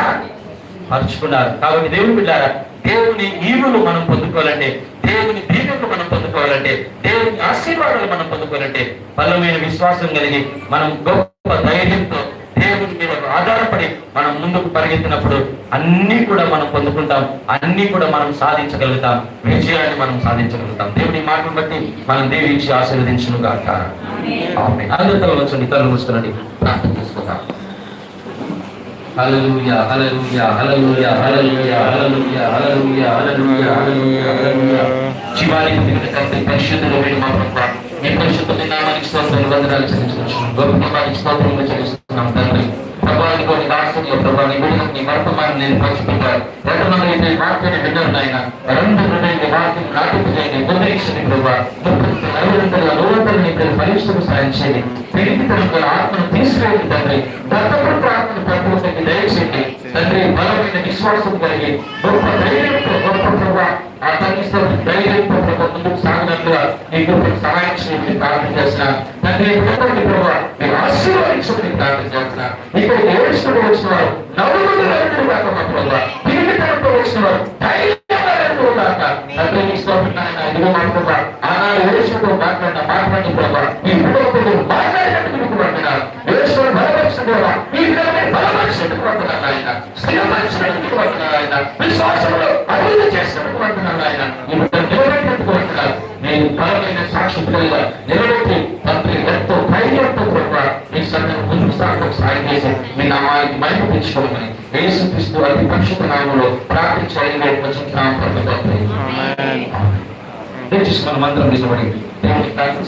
పరుచుకున్నారు. కాబట్టి దేవుని బిడ్డారా, దేవుని ఈవులు మనం పొందుకోవాలంటే, దేవుని దీవెనలు మనం పొందుకోవాలంటే, దేవుని ఆశీర్వాదాలు మనం పొందుకోవాలంటే బలమైన విశ్వాసం కలిగి మనం గొప్ప ధైర్యంతో దేవుని మీద ఆధారపడి మనం ముందుకు పరిగెత్తినప్పుడు అన్ని కూడా మనం పొందుకుంటాం, అన్ని కూడా మనం సాధించగలుగుతాం, విజయాన్ని మనం సాధించగలుగుతాం. దేవుని మాటను బట్టి మనం దీవించి ఆశీర్వదించును గాక. ఆమేన్. అందరితో వచ్చండి, కళ్ళు మూసుకునండి, ప్రార్థన చేసుకుందాం. హల్లెలూయా, హల్లెలూయా, హల్లెలూయా, హల్లెలూయా, హల్లెలూయా, హల్లెలూయా, హల్లెలూయా, హల్లెలూయా, హల్లెలూయా. జీవానికి మిగిలిన తండ్రి, పరిశుద్ధుడైన మా ప్రభువా, మీ పరిశుద్ధమైన నామానికి స్తోత్రాలు, వందనాలు చెల్లించుకుంటున్నాం. గొప్ప స్తోత్రములు చెల్లిస్తున్నాం తండ్రి. ప్రభావాన్ని కొన్ని రాష్ట్రంలో ప్రభావాన్ని విడుదల నీ వర్తమానం నేను పంచుకుంటారు. ఎంతమంది వాక్యాన్ని విన్నారు ఆయన, రెండు వాక్యం నాటించండి, పునరీక్షని ప్రభావ 30 పరీక్షకు సాయం చేయండి. పెరిగితనంలో ఆత్మను తీసుకెళ్ళి తండ్రి, దత్తపుత్ర ఆత్మను ప్రభుత్వానికి దయచేయండి తండ్రి. బలమైన విశ్వాసం కలిగి గొప్ప ధైర్యంతో గొప్ప ప్రభావ ఆ తల్లితో ధైర్యంతో ప్రభావ ముందుకు సాగినట్లుగా నీ గొప్ప సహాయం చేయండి ప్రార్థన చేసిన తండ్రి. ప్రభావ మీరు ఆశీర్వదించమని ప్రార్థన చేసిన. ఇక్కడ ఏడుచుకుంటూ వచ్చిన వారు నలుగురు కాక మా ప్రభావ, తిరిగితనంతో వచ్చిన వారు ధైర్యంగా కాక తండ్రి నీ స్తోత్రం. ఇదిగో మా ప్రభావ ఆనాడు ఏడుచుకుంటూ మాట్లాడిన ప్రభావ ఈ విడవకుడు మాట్లాడినట్టు మీకు పడుతున్నారు. ఏడుచుకుని బలపరిచిన ప్రభావ ఈ విధంగా బలపరిచినట్టు పడుతున్నారు ఆయన, స్థిరపరిచినట్టు పడుతున్నారు ఆయన, విశ్వాసంలో అభివృద్ధి చేసినట్టు పడుతున్నారు ఆయన. ఈ నిలబెట్టినట్టు పడుతున్నారు. నేను బలమైన సాక్షిగా నిలబెట్టి తండ్రి ఎంతో ధైర్యంతో ప్రభావ మీ సన్నిధిని ముందుకు సాగడం సాయం చేసి మీ నామానికి మహిమ తెచ్చుకోమని యేసుక్రీస్తు అతి పరిశుద్ధ నామములో ప్రార్థించి అడిగి మనం మంత్రం నిలబడి దేవుని